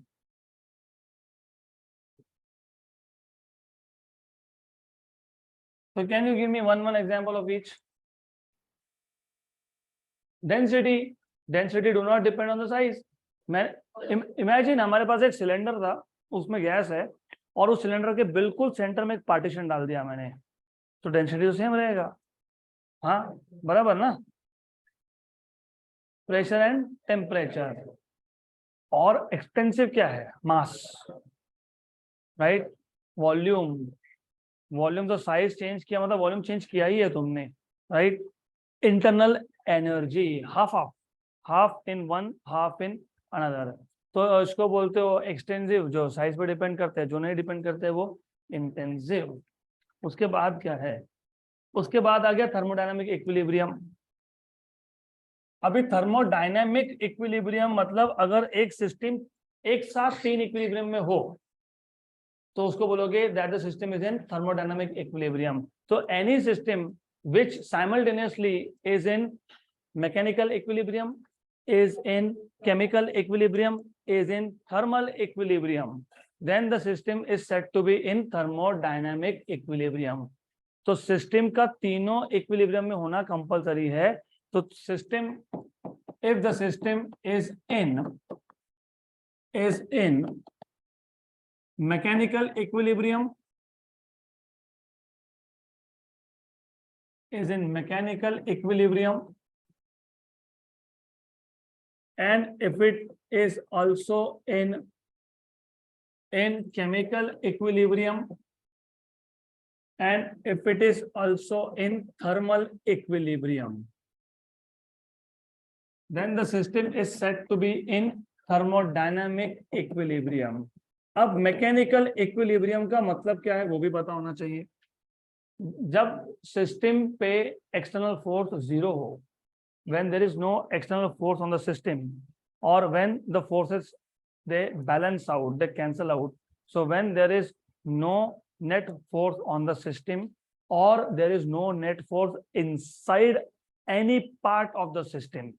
So can you give me one example of each? Density. Density do not depend on the size. मैं imagine हमारे पास एक cylinder था, उसमें gas है और उस cylinder के बिल्कुल सेंटर में एक पार्टीशन डाल दिया मैंने, तो डेंसिटी तो सेम रहेगा, हाँ बराबर ना? Pressure and temperature. और एक्सटेंसिव क्या है? मास, राइट? वॉल्यूम। वॉल्यूम तो साइज चेंज किया, मतलब वॉल्यूम चेंज किया ही है तुमने, right? Internal energy, half in one, half in another. तो इसको बोलते हो एक्सटेंसिव, जो साइज पे डिपेंड करते हैं। जो नहीं डिपेंड करते वो इंटेंसिव। उसके बाद क्या है? उसके बाद आ गया थर्मोडायनामिक इक्विलिब्रियम। अभी थर्मोडायनामिक इक्विलिब्रियम मतलब अगर एक सिस्टम एक साथ 3 इक्विलिब्रियम में हो तो उसको बोलोगे that the system is in thermodynamic equilibrium. तो any system which simultaneously is in mechanical equilibrium, is in chemical equilibrium, is in thermal equilibrium, then the system is said to be in thermodynamic equilibrium. तो system का तीनों equilibrium में होना compulsory है। तो system, if the system is in mechanical equilibrium, is in mechanical equilibrium, and if it is also in chemical equilibrium, and if it is also in thermal equilibrium, then the system is said to be in thermodynamic equilibrium. अब mechanical equilibrium का मतलब क्या है वो भी पता होना चाहिए। जब सिस्टम पे एक्सटर्नल फोर्स 0 हो, when there is no external force on the system, or when the forces they balance out, they cancel out. So when there is no net force on the system, or there is no net force inside any part of the system,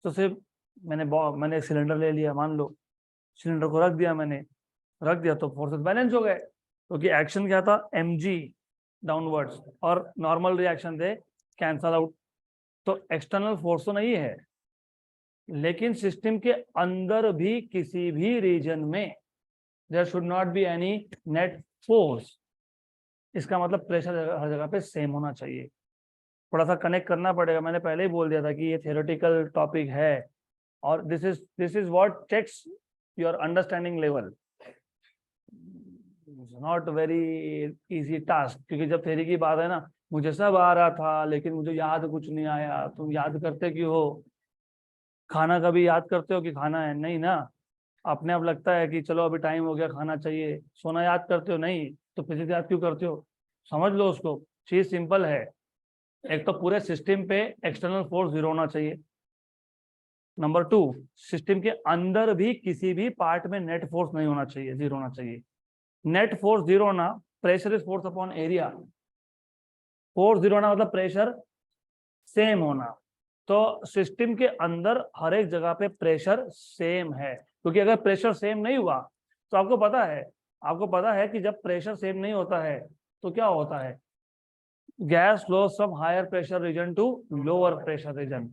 तो सिर्फ मैंने cylinder ले लिया, मान लो cylinder को रख दिया तो फोर्सेस बैलेंस हो गए, क्योंकि एक्शन क्या था? mg डाउनवर्ड्स, और नॉर्मल रिएक्शन थे कैंसल आउट। तो एक्सटर्नल फोर्स तो नहीं है, लेकिन सिस्टम के अंदर भी किसी भी रीजन में there should not be any net force. इसका मतलब प्रेशर हर जगह पे सेम होना चाहिए। थोड़ा सा कनेक्ट करना पड़ेगा, मैंने पहले ही बोल दिया था कि ये थियोरेटिकल टॉपिक है और this is what checks your understanding level, not very easy task, क्योंकि जब थ्योरी की बात है ना, मुझे सब आ रहा था लेकिन मुझे याद कुछ नहीं आया। तुम याद करते क्यों हो? खाना कभी याद करते हो कि खाना है? नहीं ना। अपने आप लगता है कि चलो अभी टाइम हो गया, खाना चाहिए। सोना याद करते हो? नहीं। तो फिजिक्स याद क्यों करते हो? समझ लो उसको, चीज सिंपल है। एक तो पूरे सिस्टम पे एक्सटर्नल फोर्स जीरो होना चाहिए। नंबर टू, सिस्टम के अंदर भी किसी भी पार्ट में नेट फोर्स नहीं होना चाहिए, जीरो होना चाहिए। नेट फोर्स जीरो होना, pressure is force upon area. Force zero होना मतलब प्रेशर सेम होना। तो सिस्टम के अंदर हर एक जगह पे प्रेशर सेम है, क्योंकि अगर प्रेशर सेम नहीं हुआ तो आपको पता है कि जब प्रेशर सेम नहीं होता है तो क्या होता है? Gas flows from higher pressure region to lower pressure region,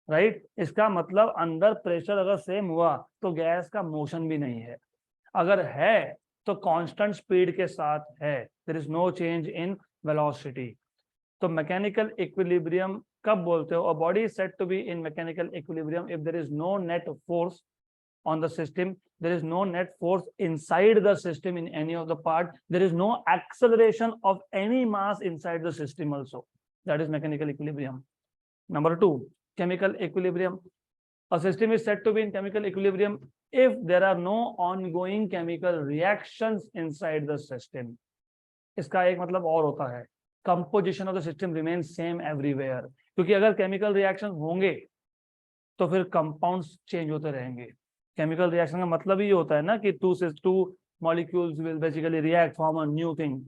right. इसका मतलब अंदर प्रेशर अगर सेम हुआ तो गैस का मोशन भी नहीं है, अगर है तो कांस्टेंट स्पीड के साथ है, there is no change in velocity. तो मैकेनिकल इक्विलिब्रियम कब बोलते हो? A body is said to be in mechanical equilibrium if there is no net force on the system, there is no net force inside the system in any of the part, there is no acceleration of any mass inside the system also. That is mechanical equilibrium. Number two, chemical equilibrium. A system is said to be in chemical equilibrium if there are no ongoing chemical reactions inside the system. इसका एक मतलब और होता है, composition of the system remains same everywhere, क्योंकि अगर chemical reaction होंगे तो फिर compounds change होते रहेंगे। केमिकल रिएक्शन का मतलब ही होता है ना कि two molecules will basically react form a new thing.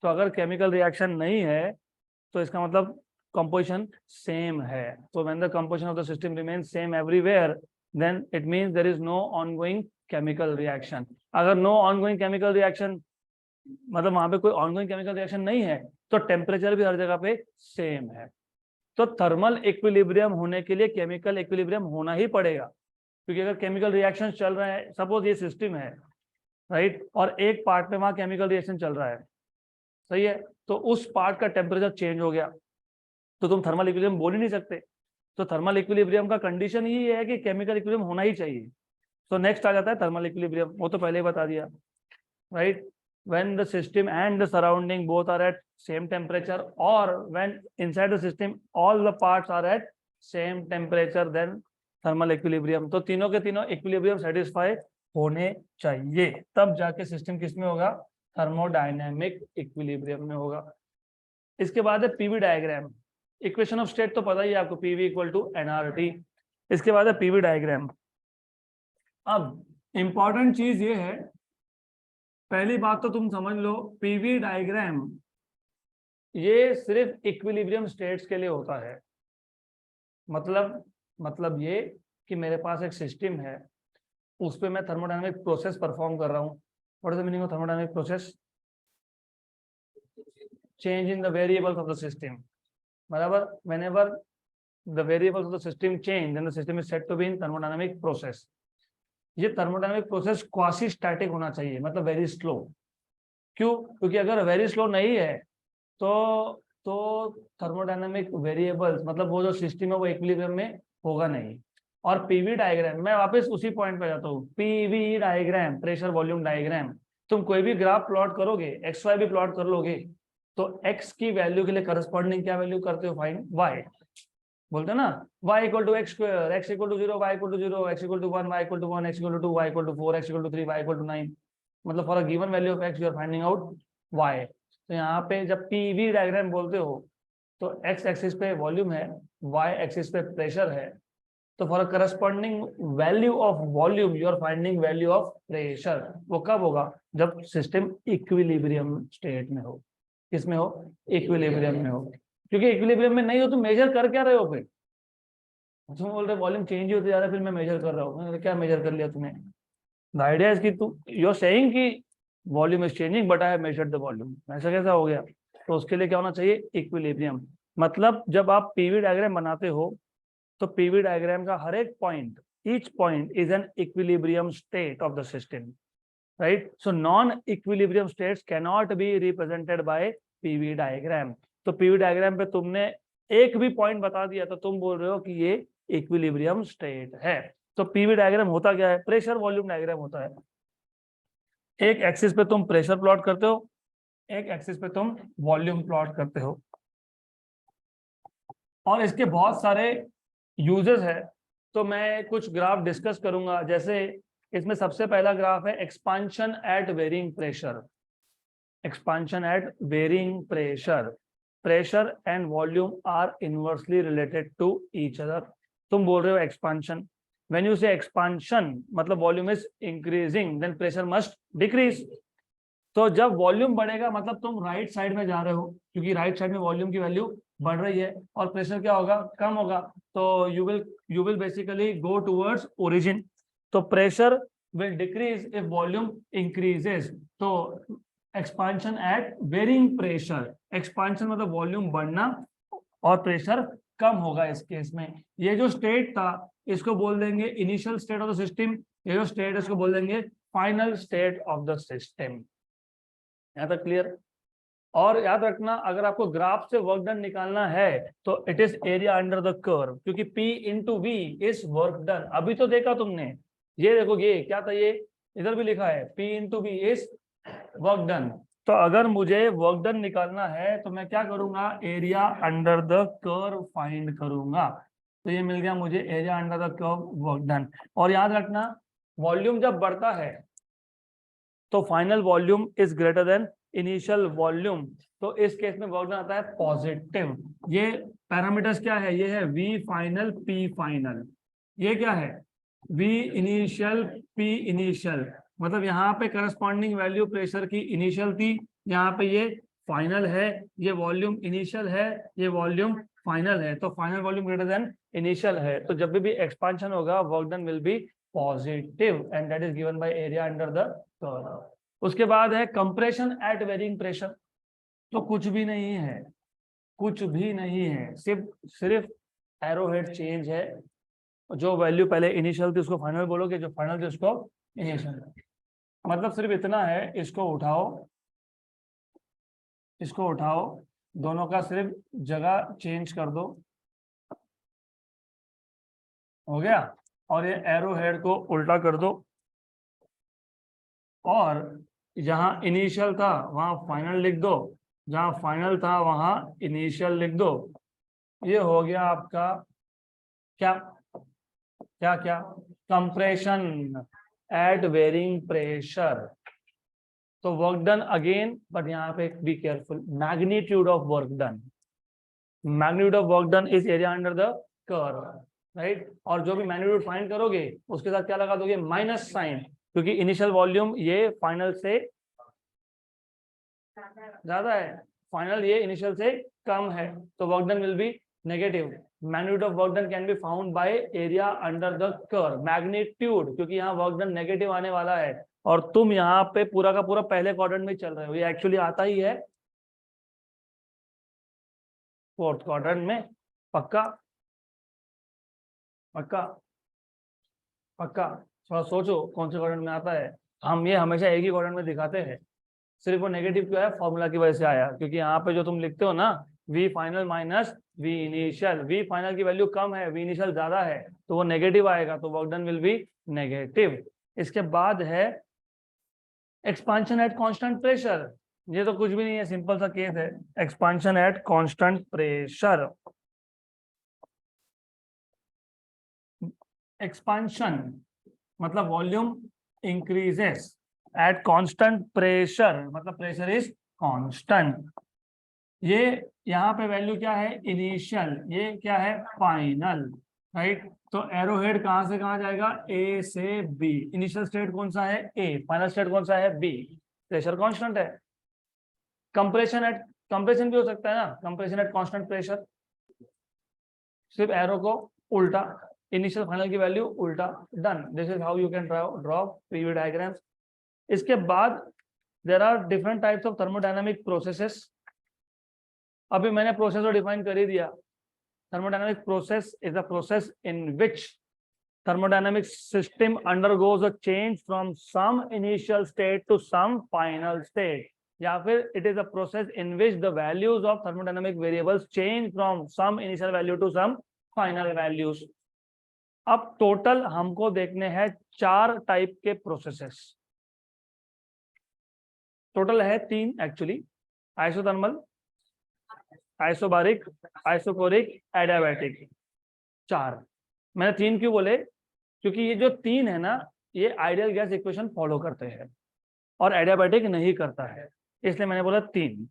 तो अगर केमिकल रिएक्शन नहीं है तो इसका मतलब कंपोजिशन सेम है। तो when the composition of the system remains same everywhere then it means there is no ongoing chemical reaction. अगर नो ऑनगोइंग केमिकल रिएक्शन मतलब वहां पे कोई ऑनगोइंग केमिकल रिएक्शन नहीं है तो टेम्परेचर भी हर जगह पे सेम है। तो थर्मल इक्विलिब्रियम होने के लिए केमिकल इक्विलिब्रियम होना ही पड़ेगा, क्योंकि अगर केमिकल रिएक्शन चल रहे हैं, सपोज ये सिस्टम है, राइट, और एक पार्ट में वहां केमिकल रिएक्शन चल रहा है, सही है, तो उस पार्ट का टेम्परेचर चेंज हो गया तो तुम थर्मल इक्विलिब्रियम बोल ही नहीं सकते। तो थर्मल इक्विलिब्रियम का कंडीशन ही है कि केमिकल इक्विलिब्रियम होना ही चाहिए। तो नेक्स्ट आ जाता है थर्मल इक्विलिब्रियम, वो तो पहले ही बता दिया, right. when the system and the surrounding both are at same temperature or when inside the system all the parts are at same temperature then thermal equilibrium। तो तीनों के तीनों इक्विलिब्रियम सेटिस्फाई होने चाहिए, तब जाके सिस्टम किस में होगा? थर्मोडायनेमिक इक्विलिब्रियम में होगा। इसके बाद है PV diagram. Equation of state तो पता ही है आपको, पीवी इक्वल टू एनआरटी। इसके बाद है पीवी डायग्राम। अब इंपॉर्टेंट चीज ये है, पहली बात तो तुम समझ लो, पीवी डायग्राम ये सिर्फ इक्विलिब्रियम स्टेट्स के लिए होता है। मतलब ये कि मेरे पास एक सिस्टम है, उस पे मैं थर्मोडायनामिक प्रोसेस परफॉर्म कर रहा हूँ। What is the meaning of thermodynamic process? Change in the variables of the system, बराबर। Whenever the variables of the system change then the system is said to be in thermodynamic process. ये thermodynamic process quasi static होना चाहिए, मतलब very slow. क्यों? क्योंकि अगर very slow नहीं है तो थर्मोडायनामिक वेरिएबल्स मतलब वो जो सिस्टम है वो इक्विलिब्रियम में होगा नहीं। और पीवी डायग्राम, मैं वापस उसी पॉइंट पे जाता हूँ, PV diagram, pressure volume diagram. तुम कोई भी ग्राफ प्लॉट करोगे, एक्स वाई भी प्लॉट कर लोगे, तो एक्स की वैल्यू के लिए करस्पॉन्डिंग क्या वैल्यू करते हो? Find y. बोलते हैं ना, y equal to x square, x equal to 0, y equal to 0, x equal to 1, y equal to 1, x equal to 2, y equal to 4, x equal to 3, y equal to 9। मतलब for a given value of x you are finding out y। तो यहाँ पे जब PV diagram बोलते हो तो x axis पे volume है, y एक्सिस पे प्रेशर है, तो for a corresponding value of volume you are finding value of pressure. वो कब होगा? जब सिस्टम इक्विलिब्रियम स्टेट में हो। किसमें हो? इक्विलिब्रियम में हो। क्योंकि इक्विलिब्रियम में नहीं हो तो मेजर कर क्या रहे हो? फिर तुम बोल रहे वॉल्यूम चेंज ही होते जा रहा है, फिर मैं मेजर कर रहा हूँ। क्या मेजर कर लिया तुमने? द आइडिया इज कि तुम यू आर सेइंग कि volume is changing but I have measured the volume. ऐसा कैसा हो गया? तो उसके लिए क्या होना चाहिए? इक्विलिब्रियम। मतलब जब आप पीवी डायग्राम बनाते हो तो पीवी डायग्राम का हर एक point, each point is an equilibrium state of the system, right. So non equilibrium states can not be represented by PV diagram. तो पीवी डायग्राम पे तुमने एक भी पॉइंट बता दिया तो तुम बोल रहे हो कि ये इक्विलिब्रियम स्टेट है। तो पीवी डायग्राम होता क्या है? प्रेशर वॉल्यूम डायग्राम होता है। एक एक्सिस पे तुम प्रेशर प्लॉट करते हो, एक एक्सिस पे तुम वॉल्यूम प्लॉट करते हो, और इसके बहुत सारे यूजेस है। तो मैं कुछ ग्राफ डिस्कस करूंगा। जैसे इसमें सबसे पहला ग्राफ है expansion at varying pressure. Expansion at varying pressure, pressure and volume are inversely related to each other. तुम बोल रहे हो expansion, when you say expansion मतलब volume is increasing then pressure must decrease. तो जब वॉल्यूम बढ़ेगा मतलब तुम राइट साइड में जा रहे हो, क्योंकि राइट साइड में वॉल्यूम की वैल्यू बढ़ रही है, और प्रेशर क्या होगा? कम होगा। तो you will basically go towards origin. तो pressure will decrease if volume increases. तो expansion at varying pressure, expansion मतलब वॉल्यूम बढ़ना और प्रेशर कम होगा। इस केस में ये जो स्टेट था इसको बोल देंगे initial state of the system, ये जो स्टेट है इसको बोल देंगे final state of the system. यहाँ तक क्लियर? और याद रखना, अगर आपको ग्राफ से वर्क डन निकालना है तो it is area under the curve, क्योंकि P into V is work done. अभी तो देखा तुमने, ये देखो ये क्या था, ये इधर भी लिखा है P into V is work done. तो अगर मुझे वर्क डन निकालना है तो मैं क्या करूंगा? Area under the curve find करूंगा। तो ये मिल गया मुझे area under the curve work done. और याद रखना, वॉल्यूम जब बढ़ता है तो final volume is greater than initial volume. तो इस केस में वर्क डन आता है पॉजिटिव। ये पैरामीटर्स क्या है? ये है V फाइनल P फाइनल। ये क्या है? V initial P initial. मतलब यहाँ पे करस्पॉन्डिंग वैल्यू प्रेशर की इनिशियल थी, यहाँ पे ये फाइनल है। ये वॉल्यूम इनिशियल है, ये वॉल्यूम फाइनल है। तो final volume greater than initial है, तो जब भी एक्सपांशन होगा work done will be positive and that is given by area under the curve. उसके बाद है कंप्रेशन एट वेरिंग प्रेशर। तो कुछ भी नहीं है, कुछ भी नहीं है, सिर्फ एरो हेड चेंज है। जो वैल्यू पहले इनिशियल थी उसको फाइनल बोलोगे, जो फाइनल थी उसको इनिशियल। मतलब सिर्फ इतना है, इसको उठाओ, इसको उठाओ, दोनों का सिर्फ जगह चेंज कर दो, हो गया। और ये एरो हेड को उल्टा कर दो, और जहां इनिशियल था वहां फाइनल लिख दो, जहां फाइनल था वहां इनिशियल लिख दो। ये हो गया आपका क्या क्या क्या? Compression at varying pressure. तो वर्क डन अगेन, बट यहाँ पे be careful, magnitude of work done. Magnitude of work done is area under the curve, right. और जो भी मैग्नीट्यूड फाइंड करोगे उसके साथ क्या लगा दोगे? माइनस साइन, क्योंकि इनिशियल वॉल्यूम ये फाइनल से ज्यादा है, फाइनल ये इनिशियल से कम है, तो work done will be negative. Magnitude of work done can be found by area under the curve. Magnitude, क्योंकि यहाँ वर्क डन नेगेटिव आने वाला है और तुम यहाँ पे पूरा का पूरा पहले क्वाड्रेंट में चल रहे हो, ये एक्चुअली आता ही है फोर्थ क्वाड्रेंट में। पक्का पक्का पक्का? थोड़ा सोचो कौन से क्वाड्रेंट में आता है। हम ये हमेशा एक ही क्वाड्रेंट में दिखाते हैं, सिर्फ वो नेगेटिव क्यों है? फॉर्मूला की वजह से आया, क्योंकि यहाँ पे जो तुम लिखते हो ना V final minus V initial, V final की वैल्यू कम है, V इनिशियल ज्यादा है, तो वो नेगेटिव आएगा, तो work done will be negative. इसके बाद है एक्सपांशन एट कांस्टेंट प्रेशर। ये तो कुछ भी नहीं है, सिंपल सा केस है, expansion at constant pressure. Expansion मतलब volume increases at constant pressure, मतलब प्रेशर इज कांस्टेंट। ये यहाँ पे वैल्यू क्या है? इनिशियल, ये क्या है? Final, right. तो एरो हेड कहां से कहां जाएगा? A से B। इनिशियल स्टेट कौन सा है? A। फाइनल स्टेट कौन सा है? B। प्रेशर कांस्टेंट है। कंप्रेशन भी हो सकता है ना, कंप्रेशन एट कांस्टेंट प्रेशर, सिर्फ एरो को उल्टा, इनिशियल फाइनल की वैल्यू उल्टा, done. This is how you can draw PV diagrams. इसके बाद there are different types of thermodynamic processes. अभी मैंने प्रोसेस को डिफाइन कर ही दिया। Thermodynamic process is a process in which thermodynamic system undergoes a change from some initial state to some final state. या फिर it is a process in which the values of thermodynamic variables change from some initial value to some final values. अब total हमको देखने हैं 4 type के processes, total है 3 actually, isothermal, isobaric, isochoric, adiabatic, 4। मैंने 3 क्यों बोले, क्योंकि ये जो 3 है ना, ये आइडियल गैस इक्वेशन फॉलो करते हैं और एडियाबैटिक नहीं करता है, इसलिए मैंने बोला 3।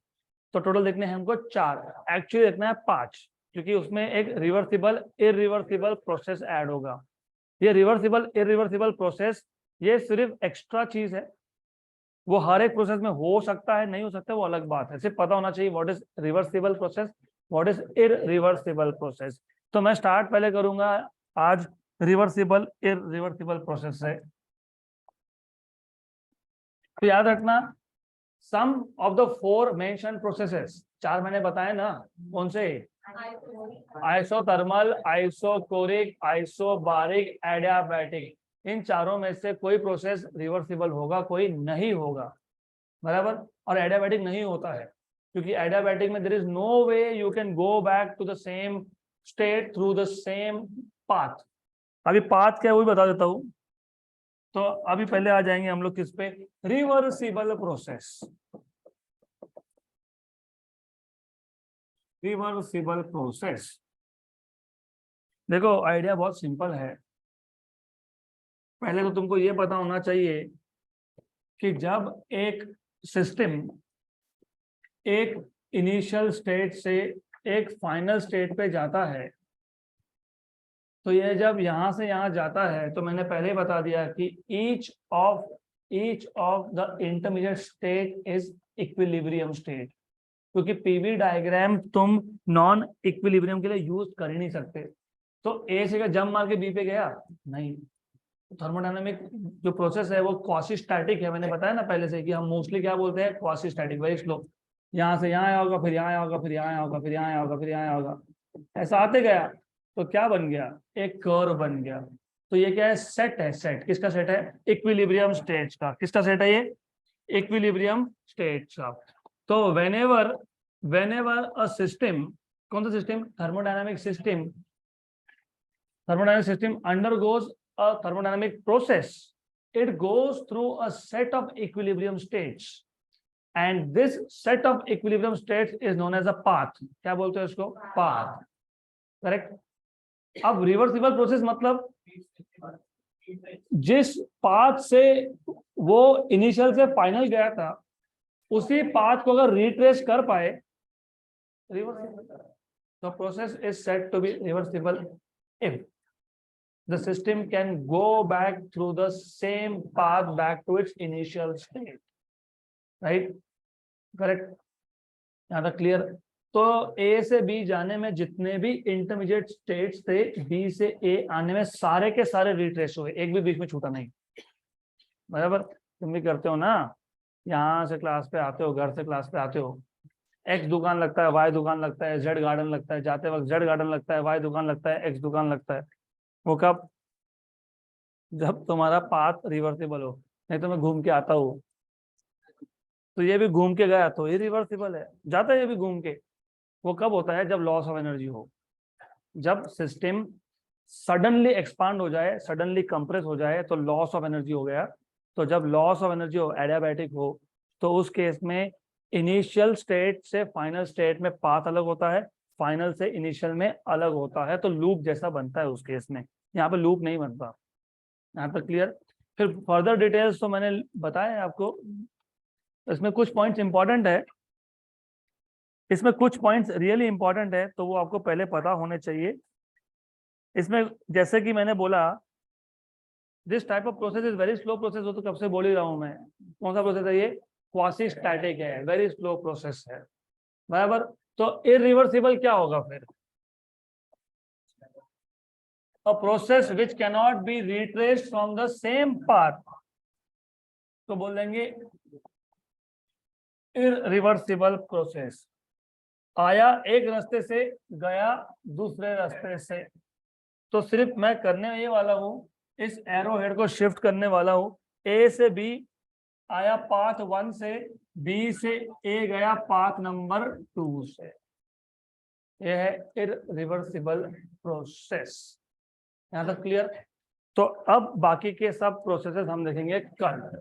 तो टोटल देखने हैं हमको 4, एक्चुअली देखना है 5, क्योंकि उसमें एक रिवर्सिबल इरिवर्सिबल प्रोसेस ऐड होगा। ये रिवर्सिबल इरिवर्सिबल प्रोसेस ये सिर्फ एक्स्ट्रा चीज है, वो हर एक प्रोसेस में हो सकता है, नहीं हो सकता, वो अलग बात है। सिर्फ पता होना चाहिए what is reversible process, what is irreversible process. तो मैं स्टार्ट पहले करूंगा आज रिवर्सिबल इरिवर्सिबल प्रोसेस से। तो याद रखना, सम ऑफ द 4 मेंशन प्रोसेसेस, 4 मैंने बताए ना, कौन से? आइसोथर्मल, आइसोकोरिक, आइसोबारिक, एडियाबैटिक, इन चारों में से कोई प्रोसेस रिवर्सिबल होगा, कोई नहीं होगा, बराबर। और एडियाबैटिक नहीं होता है, क्योंकि एडियाबैटिक में there is no way you can go back to the same state through the same path. अभी पाथ क्या है वो भी बता देता हूं। तो अभी पहले आ जाएंगे हम लोग किस पे, रिवर्सिबल प्रोसेस। रिवर्सिबल प्रोसेस, देखो आइडिया बहुत सिंपल है। पहले तो तुमको ये पता होना चाहिए कि जब एक सिस्टम एक इनिशियल स्टेट से एक फाइनल स्टेट पे जाता है, तो ये जब यहां से यहां जाता है, तो मैंने पहले बता दिया कि each of the intermediate state is equilibrium state, क्योंकि पीवी डायग्राम तुम नॉन इक्विलिब्रियम के लिए यूज कर ही नहीं सकते। तो ए से जंप मार के बी पे गया नहीं। थर्मोडायनामिक जो प्रोसेस है वो क्वासी स्टैटिक है, मैंने बताया ना पहले से कि हम मोस्टली क्या बोलते हैं, क्वासी स्टैटिक, वेरी स्लो। यहाँ से यहाँ आया होगा, फिर यहाँ आया होगा, फिर यहाँ आया होगा, फिर यहाँ आया होगा, फिर यहाँ आया होगा, ऐसा आते गया। तो क्या बन गया, एक कर्व बन गया। तो ये क्या है, सेट है। सेट किसका सेट है, इक्विलिब्रियम स्टेट्स का। किसका सेट है ये, इक्विलिब्रियम स्टेट्स का। तो वेनेवर अ सिस्टम, कौन सा system, thermodynamic system, undergoes a thermodynamic process, it goes through a set of equilibrium states, and this set of equilibrium states is known as a path. क्या बोलते हैं इसको, path, correct. अब reversible process मतलब जिस path से वो initial से फाइनल गया था, उसी पाथ को अगर रिट्रेस कर पाए, reversible. The process is said to be reversible if the system can go back through the same path back to its initial state, right? Correct? यहाँ तक क्लियर। तो A से B जाने में जितने भी इंटरमीडिएट स्टेट्स थे, B से A आने में सारे के सारे रिट्रेस हुए, एक भी बीच में छूटा नहीं, बराबर। तुम भी करते हो ना, यहाँ से क्लास पे आते हो, घर से क्लास पे आते हो, एक्स दुकान लगता है, वाई दुकान लगता है, जेड गार्डन लगता है, जाते वक्त जेड गार्डन लगता है, वाई दुकान लगता है, एक्स दुकान लगता है। वो कब, जब तुम्हारा पाथ रिवर्सिबल हो। नहीं तो मैं घूम के आता हूँ, तो ये भी घूम के गया तो ये रिवर्सिबल है, जाता है ये भी घूम के। वो कब होता है, जब लॉस ऑफ एनर्जी हो, जब सिस्टम सडनली एक्सपांड हो जाए, सडनली कंप्रेस हो जाए, तो लॉस ऑफ एनर्जी हो गया। तो जब लॉस ऑफ एनर्जी हो, एडियाबैटिक हो, तो उस केस में इनिशियल स्टेट से फाइनल स्टेट में पाथ अलग होता है, फाइनल से इनिशियल में अलग होता है, तो लूप जैसा बनता है उस केस में। यहाँ पे लूप नहीं बनता। यहाँ तक क्लियर। फिर फर्दर डिटेल्स तो मैंने बताया आपको। इसमें कुछ पॉइंट्स इंपॉर्टेंट है, इसमें कुछ पॉइंट्स रियली इंपॉर्टेंट है, तो वो आपको पहले पता होने चाहिए। इसमें जैसे कि मैंने बोला, this type of process is very slow process, हो तो कब से बोल ही रहा हूं मैं। कौन सा प्रोसेस है ये, क्वासी स्टैटिक है, वेरी स्लो प्रोसेस है, बराबर। तो इरिवर्सिबल क्या होगा फिर, a process which cannot be retraced from the same path, तो बोल देंगे इरिवर्सिबल प्रोसेस। आया एक रास्ते से, गया दूसरे रास्ते से, तो सिर्फ मैं करने ये वाला हूं, इस एरो हेड को शिफ्ट करने वाला हूं, ए से बी आया पाथ 1 से, बी से ए गया पाथ नंबर 2 से। यह है इरिवर्सिबल प्रोसेस। यहाँ तक क्लियर। तो अब बाकी के सब प्रोसेसेस हम देखेंगे कल।